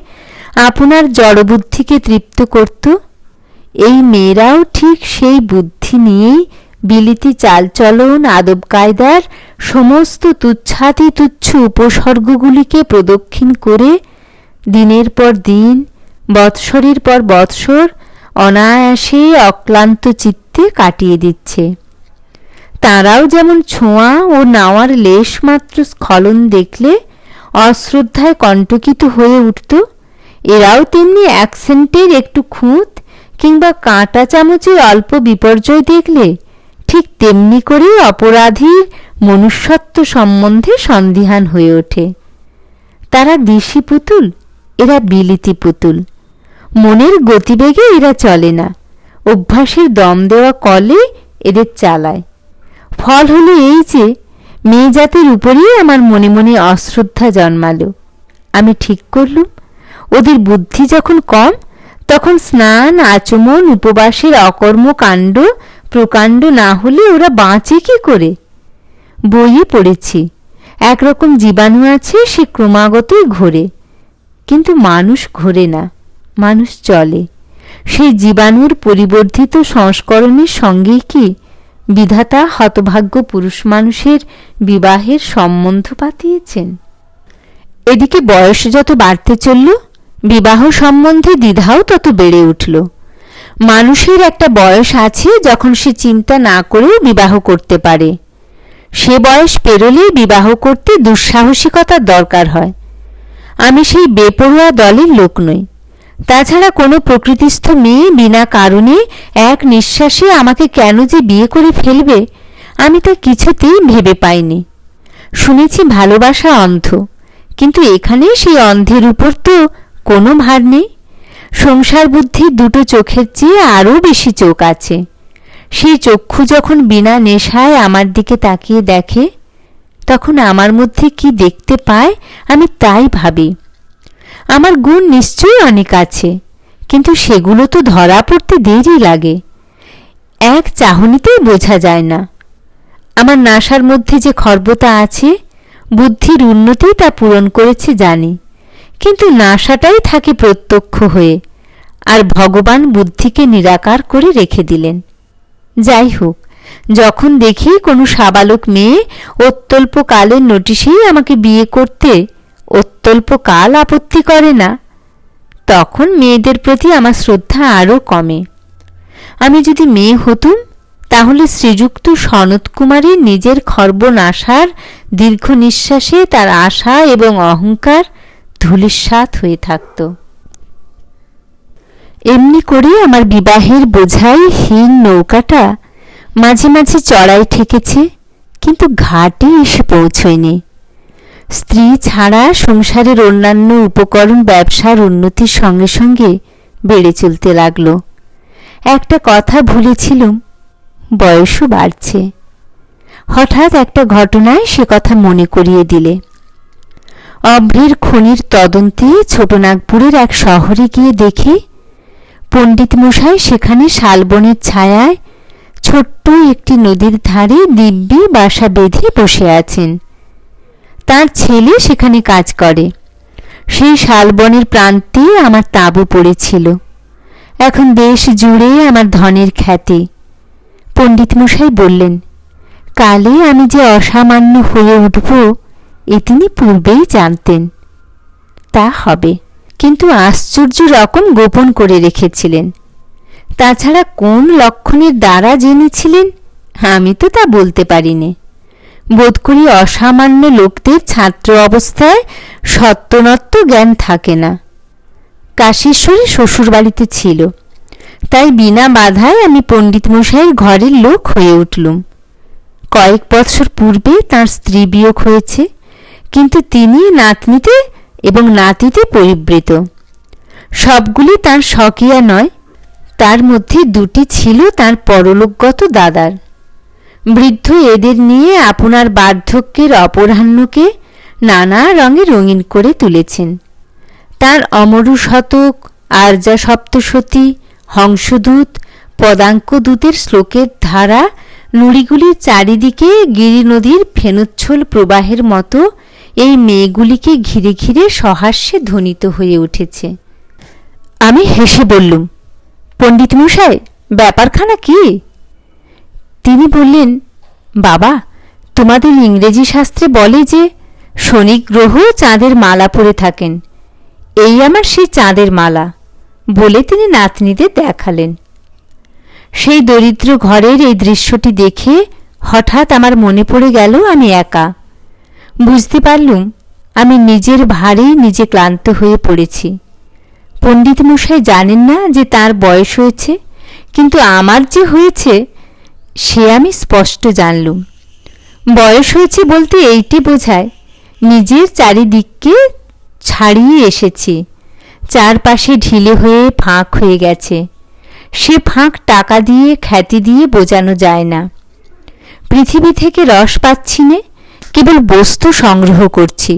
আপনার জড়বুদ্ধিকে তৃপ্ত করত, এই মেয়েরাও ঠিক সেই বুদ্ধি নিয়েই বিলিতি চালচলন আদব কায়দার সমস্ত তুচ্ছাতি তুচ্ছ উপসর্গগুলিকে প্রদক্ষিণ করে দিনের পর দিন, বৎসরের পর বৎসর অনায়াসে অক্লান্ত চিত্তে কাটিয়ে দিচ্ছে। তারাও যেমন ছোঁয়া ও নাওয়ার লেশমাত্র স্খলন দেখলে অশ্রদ্ধায় কণ্টকিত হয়ে উঠত, এরাও তেমনি অ্যাকসেন্টের একটু খুঁত কিংবা কাঁটা চামচের অল্প বিপর্যয় দেখলে ঠিক তেমনি করে অপরাধীর মনুষ্যত্ব সম্বন্ধে সন্দিহান হয়ে ওঠে। তারা দিশি পুতুল, এরা বিলিতি পুতুল। মনের গতিবেগে এরা চলে না, অভ্যাসের দম দেওয়া কলে এদের চালায়। ফল হলো এই যে মেয়ে জাতির উপরেই আমার মনে মনে অশ্রদ্ধা জন্মালো। আমি ঠিক করলুম, ওদের বুদ্ধি যখন কম, তখন স্নান, আচমন, উপবাসের অকর্মকাণ্ড প্রকাণ্ড না হলে ওরা বাঁচে কি করে? বইয়ে পড়েছি, একরকম জীবাণু আছে, সে ক্রমাগতই ঘোরে। কিন্তু মানুষ ঘোরে না, মানুষ চলে। সেই জীবাণুর পরিবর্ধিত সংস্করণের সঙ্গেই কি বিধাতা হতভাগ্য পুরুষ মানুষের বিবাহের সম্বন্ধ পাতিয়েছেন? এদিকে বয়স যত বাড়তে চলল, বিবাহ সম্বন্ধে দ্বিধাও তত বেড়ে উঠল। মানুষের একটা বয়স আছে যখন সে চিন্তা না করেও বিবাহ করতে পারে। সে বয়স পেরোলে বিবাহ করতে দুঃসাহসিকতার দরকার হয়। আমি সেই বেপরোয়া দলের লোক নই। তাছাড়া কোনো প্রকৃতিস্থ মেয়ে বিনা কারণে এক নিঃশ্বাসে আমাকে কেন যে বিয়ে করে ফেলবে, আমি তা কিছুতেই ভেবে পাইনি। শুনেছি ভালোবাসা অন্ধ, কিন্তু এখানে সেই অন্ধের উপর তো কোনো ভার নেই। সংসার বুদ্ধির দুটো চোখের চেয়ে আরও বেশি চোখ আছে। সেই চক্ষু যখন বিনা নেশায় আমার দিকে তাকিয়ে দেখে, তখন আমার মধ্যে কি দেখতে পায় আমি তাই ভাবি। আমার গুণ নিশ্চয়ই অনেক আছে, কিন্তু সেগুলো তো ধরা পড়তে দেরি লাগে, এক চাহনিতেই বোঝা যায় না। আমার নাসার মধ্যে যে খর্বতা আছে, বুদ্ধির উন্নতি তা পূরণ করেছে জানি, কিন্তু নাসাটাই থাকে প্রত্যক্ষ হয়ে, আর ভগবান বুদ্ধিকে নিরাকার করে রেখে দিলেন। যাই হোক, যখন দেখি কোনো সাবালক মেয়ে অত্যল্প কালের নোটিশেই আমাকে বিয়ে করতে অত্যল্প কাল আপত্তি করে না, তখন মেয়েদের প্রতি আমার শ্রদ্ধা আরও কমে। আমি যদি মেয়ে হতুম, তাহলে শ্রীযুক্ত সনত কুমারের নিজের খর্বনাশার দীর্ঘ নিঃশ্বাসে তার আশা এবং অহংকার ধূলিসাৎ হয়ে থাকত। এমনি করে আমার বিবাহের বোঝাই হীন নৌকাটা মাঝে মাঝে চড়াই ঠেকেছে, কিন্তু ঘাটে এসে পৌঁছয়নি। স্ত্রী ছাড়া সংসারের অন্যান্য উপকরণ ব্যবসার উন্নতির সঙ্গে সঙ্গে বেড়ে চলতে লাগলো। একটা কথা ভুলেছিলুম, বয়সও বাড়ছে। হঠাৎ একটা ঘটনায় সে কথা মনে করিয়ে দিলে। অভ্রের খনির তদন্তে ছোটনাগপুরের এক শহরে গিয়ে দেখি পণ্ডিত মশাই সেখানে শালবনের ছায়ায় ছোট্ট একটি নদীর ধারে দিব্যি বাসা বেঁধে বসে আছেন। তার ছেলে সেখানে কাজ করে। সেই শালবনের প্রান্তে আমার তাঁবু পড়েছিল। এখন দেশ জুড়ে আমার ধনের খ্যাতি। পণ্ডিত মশাই বললেন, কালে আমি যে অসামান্য হয়ে উঠব এ তিনি পূর্বেই জানতেন। তা হবে, কিন্তু আশ্চর্য রকম গোপন করে রেখেছিলেন। তাছাড়া কোন লক্ষণের দ্বারা জেনেছিলেন আমি তো তা বলতে পারিনি। বোধ করি অসামান্য লোকদের ছাত্র অবস্থায় সত্যনত্ব জ্ঞান থাকে না। কাশীশ্বরী শ্বশুরবাড়িতে ছিল, তাই বিনা বাধায় আমি পণ্ডিত মশাইয়ের ঘরের লোক হয়ে উঠলুম। কয়েক বৎসর পূর্বে তাঁর স্ত্রী বিয়োগ হয়েছে, কিন্তু তিনি নাতনিতে এবং নাতিতে পরিবৃত। সবগুলি তাঁর স্বকীয়া নয়, তার মধ্যে দুটি ছিল তাঁর পরলোকগত দাদার। বৃদ্ধ এদের নিয়ে আপনার বার্ধক্যের অপরাহ্নকে নানা রঙে রঙিন করে তুলেছেন। তাঁর অমরু শতক, আর্যা সপ্তশতী, হংসদূত, পদাঙ্কদূতের শ্লোকের ধারা নুড়িগুলির চারিদিকে গিরি নদীর ফেনোচ্ছল প্রবাহের মতো এই মেয়েগুলিকে ঘিরে ঘিরে সহাস্যে ধ্বনিত হয়ে উঠেছে। আমি হেসে বললুম, পণ্ডিত মশাই, ব্যাপারখানা কি? তিনি বললেন, বাবা, তোমাদের ইংরেজি শাস্ত্রে বলে যে শনি গ্রহ চাঁদের মালা পরে থাকেন। এই আমার সেই চাঁদের মালা, বলে তিনি নাতনিদের দেখালেন। সেই দরিদ্র ঘরের এই দৃশ্যটি দেখে হঠাৎ আমার মনে পড়ে গেল আমি একা। বুঝতে পারলুম আমি নিজের ভারে নিজে ক্লান্ত হয়ে পড়েছি। পণ্ডিত মশাই জানেন না যে তার বয়স হয়েছে, কিন্তু আমার যে হয়েছে সে আমি স্পষ্ট জানলুম। বয়স হয়েছে বলতে এইটি বোঝায় নিজের চারিদিককে ছাড়িয়ে এসেছি, চারপাশে ঢিলে হয়ে ফাঁক হয়ে গেছে। সে ফাঁক টাকা দিয়ে খ্যাতি দিয়ে বোঝানো যায় না। পৃথিবী থেকে রস পাচ্ছি নে, কেবল বস্তু সংগ্রহ করছি।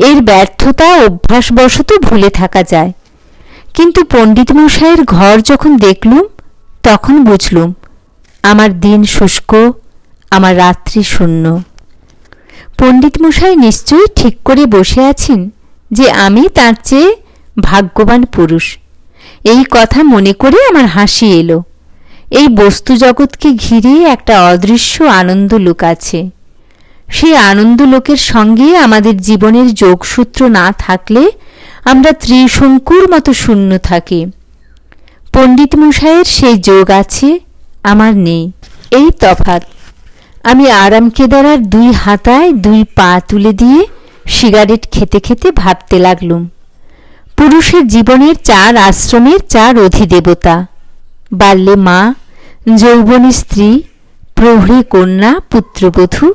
এর ব্যর্থতা অভ্যাসবশত ভুলে থাকা যায়। কিন্তু পণ্ডিত মশাইয়ের ঘর যখন দেখলুম তখন বুঝলুম আমার দিন শুষ্ক, আমার রাত্রি শূন্য। পণ্ডিত মশাই নিশ্চয়ই ঠিক করে বসে আছেন যে আমি তার চেয়ে ভাগ্যবান পুরুষ। এই কথা মনে করে আমার হাসি এলো। এই বস্তু জগৎকে ঘিরে একটা অদৃশ্য আনন্দ লোক আছে। সেই আনন্দ লোকের সঙ্গে আমাদের জীবনের যোগসূত্র না থাকলে আমরা ত্রিশঙ্কুর মতো শূন্য থাকি। পণ্ডিত মশাইয়ের সেই যোগ আছে, আমার নেই। এই তফাৎ। আমি আরাম কেদারার 2 হাতায় 2 পা তুলে দিয়ে সিগারেট খেতে খেতে ভাবতে লাগলুম। পুরুষের জীবনের 4 আশ্রমের 4 অধিদেবতা: বাল্যে মা, যৌবনে স্ত্রী, প্রৌঢ়ে কন্যা পুত্রবধূ,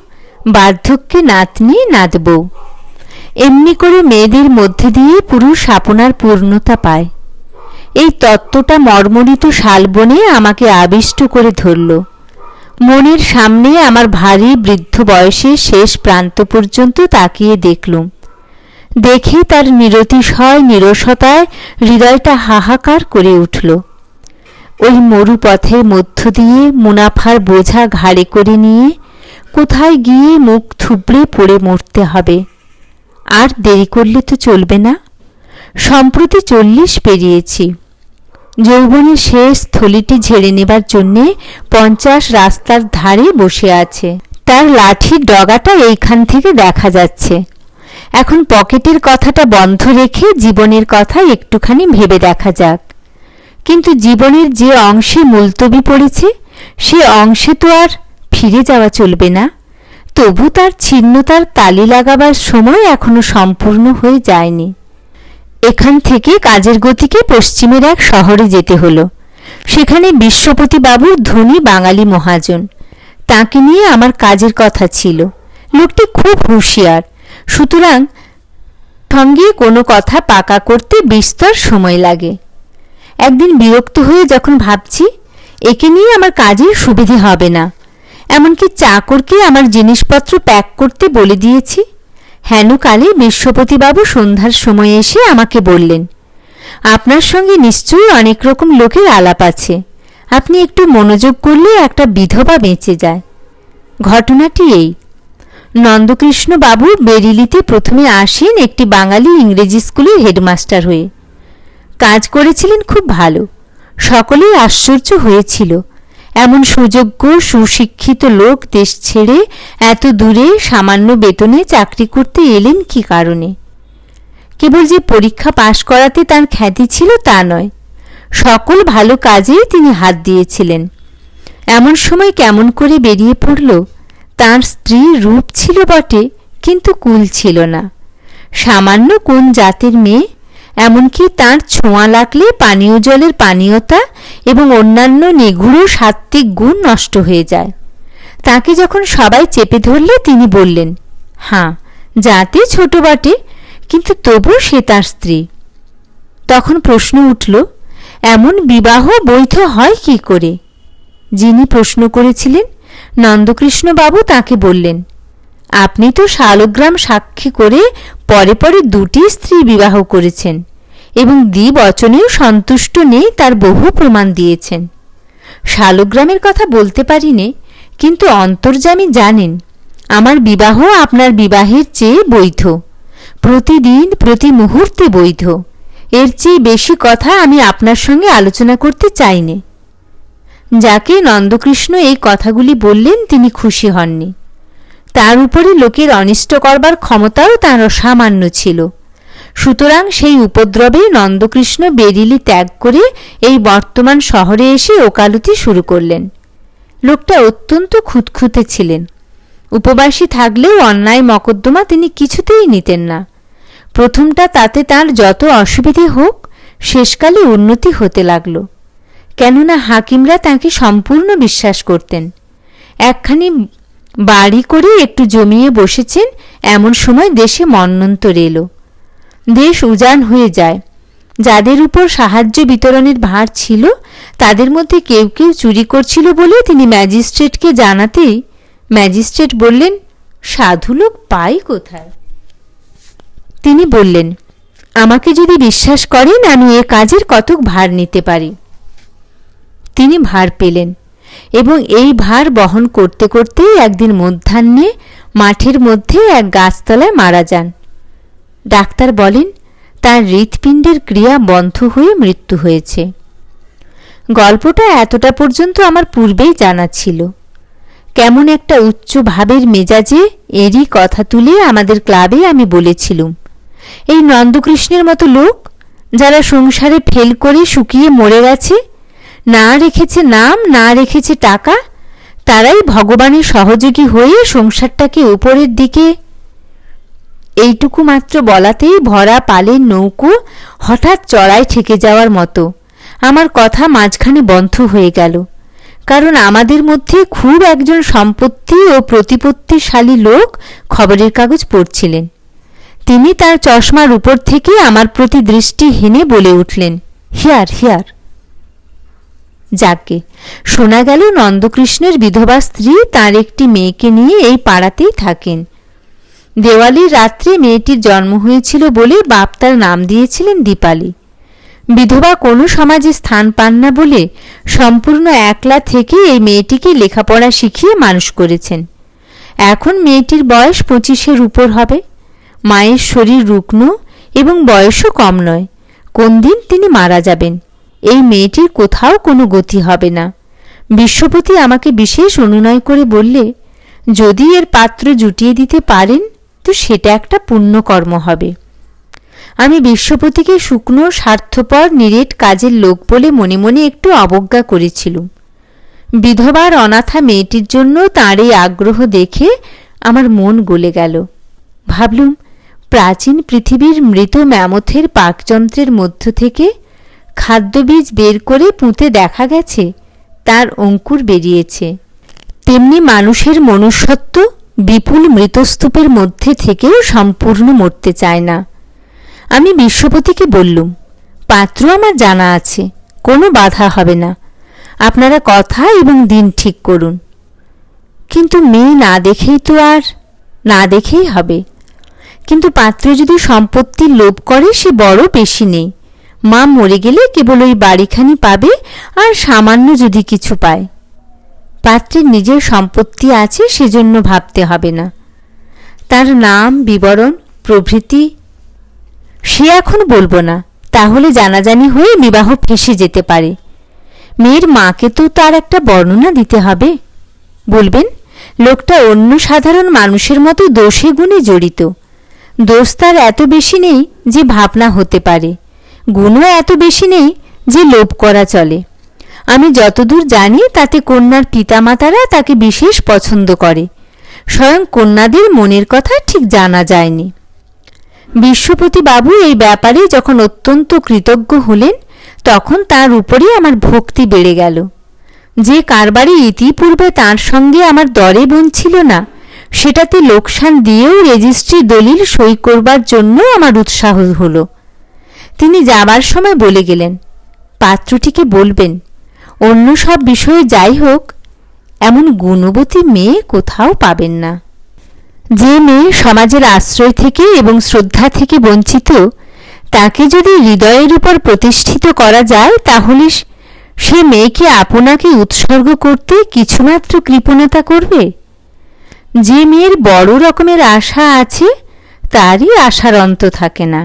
বার্ধক্যে নাতনি নাতবউ। এমনি করে মেয়েদের মধ্যে দিয়ে পুরুষ আপনার পূর্ণতা পায়। এই তত্ত্বটা মর্মরিত শালবনে আমাকে আবিষ্ট করে ধরল। মনের সামনে আমার ভারী বৃদ্ধ বয়সের শেষ প্রান্ত পর্যন্ত তাকিয়ে দেখলুম। দেখে তার নিরতিশয় নিরসতায় হৃদয়টা হাহাকার করে উঠল। ওই মরুপথের মধ্য দিয়ে মুনাফার বোঝা ঘাড়ে করে নিয়ে কোথায় গিয়ে মুখ থুবড়ে পড়ে মরতে হবে। আর দেরি করলে তো চলবে না। সম্প্রতি 40 পেরিয়েছি। যৌবনের শেষ থলিটি ঝেড়ে নেবার জন্যে 50 রাস্তার ধারে বসে আছে। তার লাঠির ডগাটা এইখান থেকে দেখা যাচ্ছে। এখন পকেটের কথাটা বন্ধ রেখে জীবনের কথা একটুখানি ভেবে দেখা যাক। কিন্তু জীবনের যে অংশে মুলতবি পড়েছে সে অংশে তো আর ফিরে যাওয়া চলবে না। তবু তার ছিন্নতার তালি লাগাবার সময় এখনো সম্পূর্ণ হয়ে যায়নি। এখান থেকে কাজের গতিকে পশ্চিমের এক শহরে যেতে হলো। সেখানে বিশ্বপতি বাবুর ধনী বাঙালি মহাজন। তাকে নিয়ে আমার কাজের কথা ছিল। লোকটি খুব হুঁশিয়ার, সুতরাং সঙ্গে কোনো কথা পাকা করতে বিস্তর সময় লাগে। একদিন বিরক্ত হয়ে যখন ভাবছি একে নিয়ে আমার কাজের সুবিধে হবে না, এমনকি চাকরকে আমার জিনিসপত্র প্যাক করতে বলে দিয়েছি, হেনকালে বিশ্বপতিবাবু সন্ধ্যার সময় এসে আমাকে বললেন, আপনার সঙ্গে নিশ্চয়ই অনেক রকম লোকের আলাপ আছে, আপনি একটু মনোযোগ করলে একটা বিধবা বেঁচে যায়। ঘটনাটি এই: নন্দকৃষ্ণ বাবু বেরিলিতে প্রথমে আসেন একটি বাঙালি ইংরেজি স্কুলের হেডমাস্টার হয়ে। কাজ করেছিলেন খুব ভালো। সকলেই আশ্চর্য হয়েছিল, এমন সুযোগ্য সুশিক্ষিত লোক দেশ ছেড়ে এত দূরে সামান্য বেতনে চাকরি করতে এলেন কি কারণে? কেবল যে পরীক্ষা পাশ করাতে তার খ্যাতি ছিল তা নয়, সকল ভালো কাজেই তিনি হাত দিয়েছিলেন। এমন সময় কেমন করে বেরিয়ে পড়ল, তার স্ত্রীর রূপ ছিল বটে, কিন্তু কুল ছিল না। সামান্য কোন জাতের মেয়ে, এমনকি তার ছোঁয়া লাগলে পানীয় জলের পানীয়তা এবং অন্যান্য নিগুড় সাত্ত্বিক গুণ নষ্ট হয়ে যায়। তাকে যখন সবাই চেপে ধরলে তিনি বললেন, হ্যাঁ, জাতে ছোট বটে, কিন্তু তবু সে তার স্ত্রী। তখন প্রশ্ন উঠল, এমন বিবাহ বৈধ হয় কি করে? যিনি প্রশ্ন করেছিলেন নন্দকৃষ্ণবাবু তাকে বললেন, আপনি তো শালগ্রাম সাক্ষী করে পরে পরে 2টি স্ত্রী বিবাহ করেছেন এবং দ্বিবচনেও সন্তুষ্ট নেই তার বহু প্রমাণ দিয়েছেন। শালগ্রামের কথা বলতে পারি নে, কিন্তু অন্তর্যামী জানেন আমার বিবাহ আপনার বিবাহের চেয়ে বৈধ, প্রতিদিন প্রতি মুহূর্তে বৈধ। এর চেয়ে বেশি কথা আমি আপনার সঙ্গে আলোচনা করতে চাই নে। যাকে নন্দকৃষ্ণ এই কথাগুলি বললেন তিনি খুশি হননি। তার উপরে লোকের অনিষ্ট করবার ক্ষমতাও তাঁর অসামান্য ছিল। সুতরাং সেই উপদ্রবে নন্দকৃষ্ণ বেরিলি ত্যাগ করে এই বর্তমান শহরে এসে ওকালতি শুরু করলেন। লোকটা অত্যন্ত খুঁতখুঁতে ছিলেন। উপবাসী থাকলেও অন্যায় মকদ্দমা তিনি কিছুতেই নিতেন না। প্রথমটা তাতে তার যত অসুবিধে হোক, শেষকালে উন্নতি হতে লাগল। কেননা হাকিমরা তাঁকে সম্পূর্ণ বিশ্বাস করতেন। একখানি বাড়ি করে একটু জমিয়ে বসেছেন, এমন সময় দেশে মন্বন্তর এলো। দেশ উজান হয়ে যায়। যাদের উপর সাহায্য বিতরণের ভার ছিল তাদের মধ্যে কেউ কেউ চুরি করছিল বলে তিনি ম্যাজিস্ট্রেটকে জানাতেই ম্যাজিস্ট্রেট বললেন, সাধু লোক পাই কোথায়? তিনি বললেন, আমাকে যদি বিশ্বাস করেন আমি এ কাজের কতক ভার নিতে পারি। তিনি ভার পেলেন এবং এই ভার বহন করতে করতেই একদিন মধ্যাহ্নে মাঠের মধ্যে এক গাছতলায় মারা যান। ডাক্তার বলেন তার হৃৎপিণ্ডের ক্রিয়া বন্ধ হয়ে মৃত্যু হয়েছে। গল্পটা এতটা পর্যন্ত আমার পূর্বেই জানা ছিল। কেমন একটা উচ্চ ভাবের মেজাজে এরই কথা তুলে আমাদের ক্লাবে আমি বলেছিলুম, এই নন্দকৃষ্ণের মতো লোক যারা সংসারে ফেল করে শুকিয়ে মরে গেছে, না রেখেছে নাম, না রেখেছে টাকা, তারাই ভগবানের সহযোগী হয়ে সংসারটাকে উপরের দিকে। এইটুকু মাত্র বলাতেই ভরা পালের নৌকো হঠাৎ চড়ায় ঠেকে যাওয়ার মতো আমার কথা মাঝখানে বন্ধ হয়ে গেল। কারণ আমাদের মধ্যে খুব একজন সম্পত্তি ও প্রতিপত্তিশালী লোক খবরের কাগজ পড়ছিলেন। তিনি তার চশমার উপর থেকে আমার প্রতি দৃষ্টি হেনে বলে উঠলেন, হিয়ার হিয়ার। যাকে শোনা গেল নন্দকৃষ্ণের বিধবা স্ত্রী তার একটি মেয়েকে নিয়ে এই পাড়াতেই থাকেন। দেওয়ালির রাত্রে মেয়েটির জন্ম হয়েছিল বলে বাপ তার নাম দিয়েছিলেন দীপালি। বিধবা কোনো সমাজে স্থান পান না বলে সম্পূর্ণ একলা থেকে এই মেয়েটিকে লেখাপড়া শিখিয়ে মানুষ করেছেন। এখন মেয়েটির বয়স 25-এর উপর হবে। মায়ের শরীর রুগ্ন এবং বয়সও কম নয়। কোন দিন তিনি মারা যাবেন। এই মেয়েটির কোথাও কোনো গতি হবে না। বিশ্বপতি আমাকে বিশেষ অনুনয় করে বললে, যদি এর পাত্র জুটিয়ে দিতে পারেন তো সেটা একটা পুণ্যকর্ম হবে। আমি বিশ্বপতিকে শুকনো স্বার্থপর নিরেট কাজের লোক বলে মনে মনে একটু অবজ্ঞা করেছিলুম। বিধবার অনাথা মেয়েটির জন্য তাঁর এই আগ্রহ দেখে আমার মন গলে গেল। ভাবলুম, প্রাচীন পৃথিবীর মৃত ম্যামথের পাকযন্ত্রের মধ্য থেকে খাদ্যবীজ বের করে পুঁতে দেখা গেছে তার অঙ্কুর বেরিয়েছে। তেমনি মানুষের মনুষ্যত্ব বিপুল মৃতস্তূপের মধ্যে থেকেও সম্পূর্ণ মরতে চায় না। আমি বিশ্বপতিকে বললুম, পাত্র আমার জানা আছে, কোনো বাধা হবে না। আপনারা কথা এবং দিন ঠিক করুন। কিন্তু মেয়ে না দেখেই তো আর না দেখেই হবে। কিন্তু পাত্র যদি সম্পত্তির লোভ করে সে বড় বেশি নেই। মা মরে গেলে কেবল ওই বাড়িখানি পাবে আর সামান্য যদি কিছু পায়। পাত্রের নিজের সম্পত্তি আছে, সেজন্য ভাবতে হবে না। তার নাম বিবরণ প্রভৃতি সে এখন বলবো না, তাহলে জানাজানি হয়ে বিবাহ ফেঁসে যেতে পারে। মেয়ের মাকে তো তার একটা বর্ণনা দিতে হবে। বলবেন লোকটা অন্য সাধারণ মানুষের মতো দোষে গুণে জড়িত। দোষ তার এত বেশি নেই যে ভাবনা হতে পারে, গুণও এত বেশি নেই যে লোভ করা চলে। আমি যতদূর জানি তাতে কন্যার পিতামাতারা তাকে বিশেষ পছন্দ করে। স্বয়ং কন্যাদের মনের কথা ঠিক জানা যায়নি। বিশ্বপতি বাবু এই ব্যাপারে যখন অত্যন্ত কৃতজ্ঞ হলেন তখন তার উপরে আমার ভক্তি বেড়ে গেল। যে কারবারে ইতিপূর্বে তাঁর সঙ্গে আমার দরে বোন ছিল না, সেটাতে লোকসান দিয়েও রেজিস্ট্রি দলিল সই করবার জন্য আমার উৎসাহ হলো। তিনি যাবার সময় বলে গেলেন, পাত্রটিকে বলবেন অন্য সব বিষয়ে যাই হোক, এমন গুণবতী মেয়ে কোথাও পাবেন না। যে মেয়ে সমাজের আশ্রয় থেকে এবং শ্রদ্ধা থেকে বঞ্চিত, তাকে যদি হৃদয়ের উপর প্রতিষ্ঠিত করা যায় তাহলে সে মেয়েকে আপনাকে উৎসর্গ করতে কিছুমাত্র কৃপণতা করবে? যে মেয়ের বড় রকমের আশা আছে তারই আশার অন্ত থাকে না।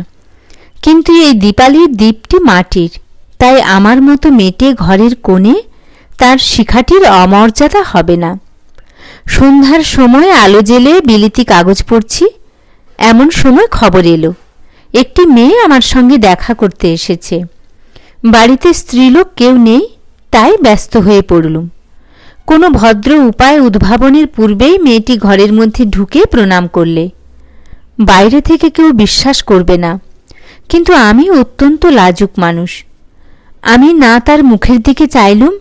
কিন্তু এই দীপালির দ্বীপটি মাটির, তাই আমার মতো মেটে ঘরের কোণে তার শিখাটির অমর্যাদা হবে না। সন্ধ্যার সময় আলো জেলে বিলিতি কাগজ পড়ছি, এমন সময় খবর এলো একটি মেয়ে আমার সঙ্গে দেখা করতে এসেছে। বাড়িতে স্ত্রীলোক কেউ নেই, তাই ব্যস্ত হয়ে পড়লুম। কোনো ভদ্র উপায় উদ্ভাবনের পূর্বেই মেয়েটি ঘরের মধ্যে ঢুকে প্রণাম করলে। বাইরে থেকে কেউ বিশ্বাস করবে না, কিন্তু আমি অত্যন্ত লাজুক মানুষ। আমি না তার মুখের দিকে চাইলুম,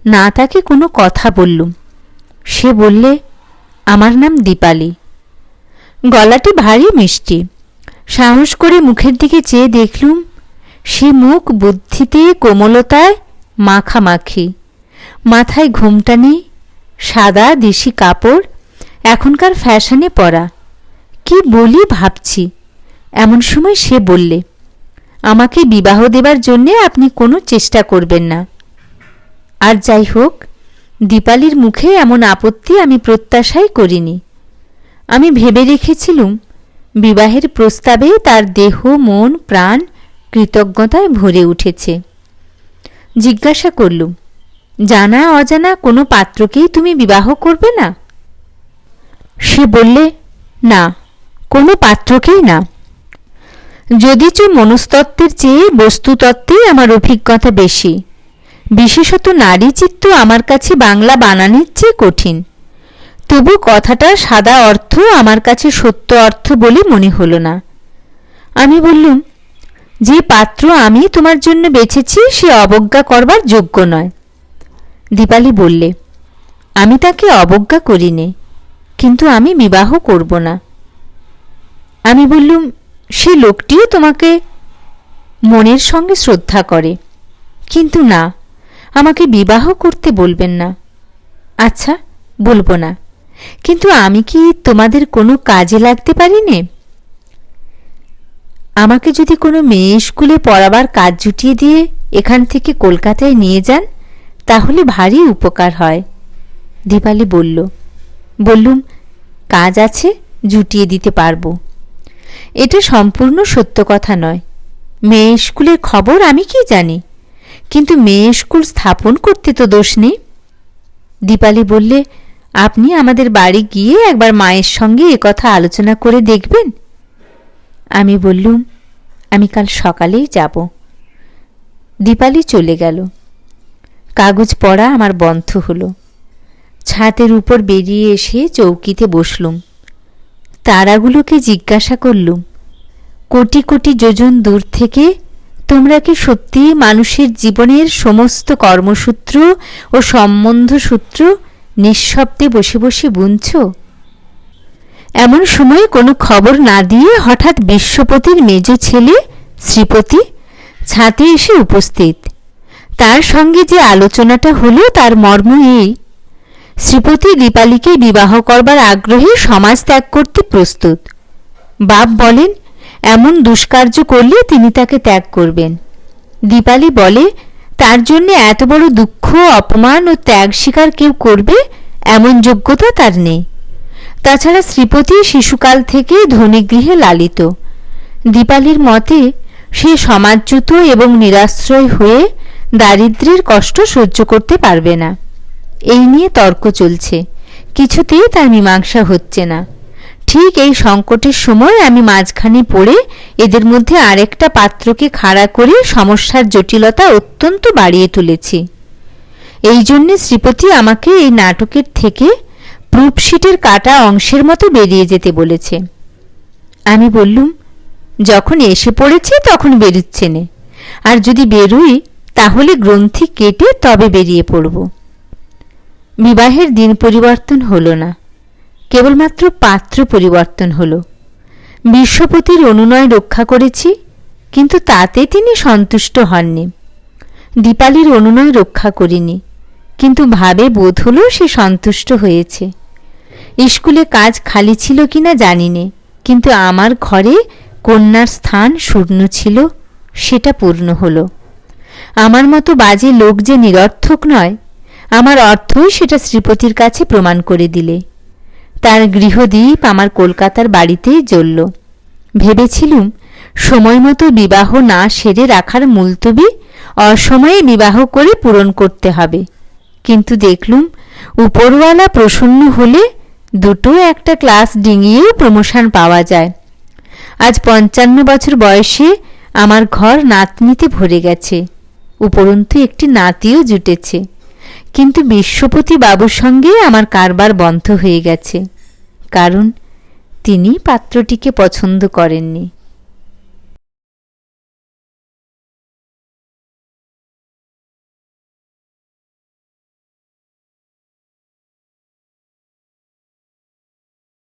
না তাকে কোনো কথা বললুম। সে বললে, আমার নাম দীপালি। গলাটি ভারী মিষ্টি। সাহস করে মুখের দিকে চেয়ে দেখলুম সে মুখ বুদ্ধিতে কোমলতায় মাখামাখি, মাথায় ঘোমটা নেই, সাদা দেশি কাপড়, এখনকার ফ্যাশনে পরা। কি বলি ভাবছি। এমন সময় সে বললে, আমাকে বিবাহ দেবার জন্যে আপনি কোনো চেষ্টা করবেন না। আর যাই হোক, দীপালির মুখে এমন আপত্তি আমি প্রত্যাশাই করিনি। আমি ভেবে রেখেছিলুম বিবাহের প্রস্তাবে তার দেহ মন প্রাণ কৃতজ্ঞতায় ভরে উঠেছে। জিজ্ঞাসা করলুম, জানা অজানা কোনো পাত্রকেই তুমি বিবাহ করবে না? সে বললে, না, কোনো পাত্রকেই না। যদিচ মনস্তত্ত্বের চেয়ে বস্তুতত্ত্বে আমার অভিজ্ঞতা বেশি, বিশেষত নারী চিত্ত আমার কাছে বাংলা বানানের চেয়ে কঠিন, তবু কথাটার সাদা অর্থ আমার কাছে সত্য অর্থ বলে মনে হল না। আমি বললুম, যে পাত্র আমি তোমার জন্য বেছেছি সে অবজ্ঞা করবার যোগ্য নয়। দীপালি বললে, আমি তাকে অবজ্ঞা করিনি, কিন্তু আমি বিবাহ করব না। আমি বললুম, সে লোকটিও তোমাকে মনের সঙ্গে শ্রদ্ধা করে, কিন্তু না, আমাকে বিবাহ করতে বলবেন না। আচ্ছা, বলবো না, কিন্তু আমি কি তোমাদের কোনো কাজে লাগতে পারি নে? আমাকে যদি কোনো মেয়ে স্কুলে পড়াবার কাজ জুটিয়ে দিয়ে এখান থেকে কলকাতায় নিয়ে যান তাহলে ভারী উপকার হয়। দীপালি বললুম, কাজ আছে, জুটিয়ে দিতে পারবো। এটা সম্পূর্ণ সত্য কথা নয়। মেয়ে স্কুলের খবর আমি কি জানি, কিন্তু মেয়ে স্কুল স্থাপন করতে তো দোষ নেই। দীপালি বললে, আপনি আমাদের বাড়ি গিয়ে একবার মায়ের সঙ্গে একথা আলোচনা করে দেখবেন। আমি বললুম, আমি কাল সকালেই যাব। দীপালি চলে গেল। কাগজ পড়া আমার বন্ধ হলো। ছাদের উপর বেরিয়ে এসে চৌকিতে বসলুম। তারাগুলোকে জিজ্ঞাসা করলুম, কোটি কোটি যোজন দূর থেকে তোমরা কি সত্যি মানুষের জীবনের সমস্ত কর্মসূত্র ও সম্বন্ধসূত্র নিঃশব্দে বসে বসে বুনছ? এমন সময় কোনো খবর না দিয়ে হঠাৎ বিশ্বপতির মেজ ছেলে শ্রীপতি ছাতে এসে উপস্থিত। তার সঙ্গে যে আলোচনাটা হলো তার মর্ম এই, শ্রীপতি দীপালিকে বিবাহ করবার আগ্রহে সমাজ ত্যাগ করতে প্রস্তুত। বাপ বলেন, এমন দুষ্কার্য করলে তিনি তাকে ত্যাগ করবেন। দীপালি বলে, তার জন্য এত বড় দুঃখ অপমান ও ত্যাগ স্বীকার কেউ করবে এমন যোগ্যতা তার নেই। তাছাড়া শ্রীপতি শিশুকাল থেকে ধনীগৃহে লালিত। দীপালির মতে সে সমাজচ্যুত এবং নিরাশ্রয় হয়ে দারিদ্র্যের কষ্ট সহ্য করতে পারবে না। এই নিয়ে তর্ক চলছে, কিছুতেই তার মীমাংসা হচ্ছে না। ঠিক এই সংকটের সময় আমি মাঝখানে পড়ে এদের মধ্যে আরেকটা পাত্রকে খাড়া করে সমস্যার জটিলতা অত্যন্ত বাড়িয়ে তুলেছি। এই জন্যে শ্রীপতি আমাকে এই নাটকের থেকে প্রুফশিটের কাটা অংশের মতো বেরিয়ে যেতে বলেছে। আমি বললুম, যখন এসে পড়েছি তখন বেরুচ্ছে নে, আর যদি বেরুই তাহলে গ্রন্থি কেটে তবে বেরিয়ে পড়ব। বিবাহের দিন পরিবর্তন হলো না, কেবলমাত্র পাত্র পরিবর্তন হলো। বিশ্বপতির অনুনয় রক্ষা করেছি, কিন্তু তাতে তিনি সন্তুষ্ট হননি। দীপালির অনুনয় রক্ষা করিনি, কিন্তু ভাবে বোধ হলো সে সন্তুষ্ট হয়েছে। স্কুলে কাজ খালি ছিল কিনা জানি নে, কিন্তু আমার ঘরে কন্যার স্থান শূন্য ছিল, সেটা পূর্ণ হলো। আমার মতো বাজে লোক যে নিরর্থক নয়, আমার অর্থই সেটা শ্রীপতির কাছে প্রমাণ করে দিলে। তার গৃহদীপ আমার কলকাতার বাড়িতেই জ্বলল। ভেবেছিলুম সময় মতো বিবাহ না সেরে রাখার মুলতবি অসময়ে বিবাহ করে পূরণ করতে হবে, কিন্তু দেখলুম উপরওয়ালা প্রসন্ন হলে দুটো একটা ক্লাস ডিঙিয়েও প্রমোশন পাওয়া যায়। আজ 55 বছর বয়সে আমার ঘর নাতনিতে ভরে গেছে, উপরন্তু একটি নাতিও জুটেছে, কিন্তু বিশ্বপতি বাবুর সঙ্গে আমার কারবার বন্ধ হয়ে গেছে, কারণ তিনি পাত্রটিকে পছন্দ করেননি।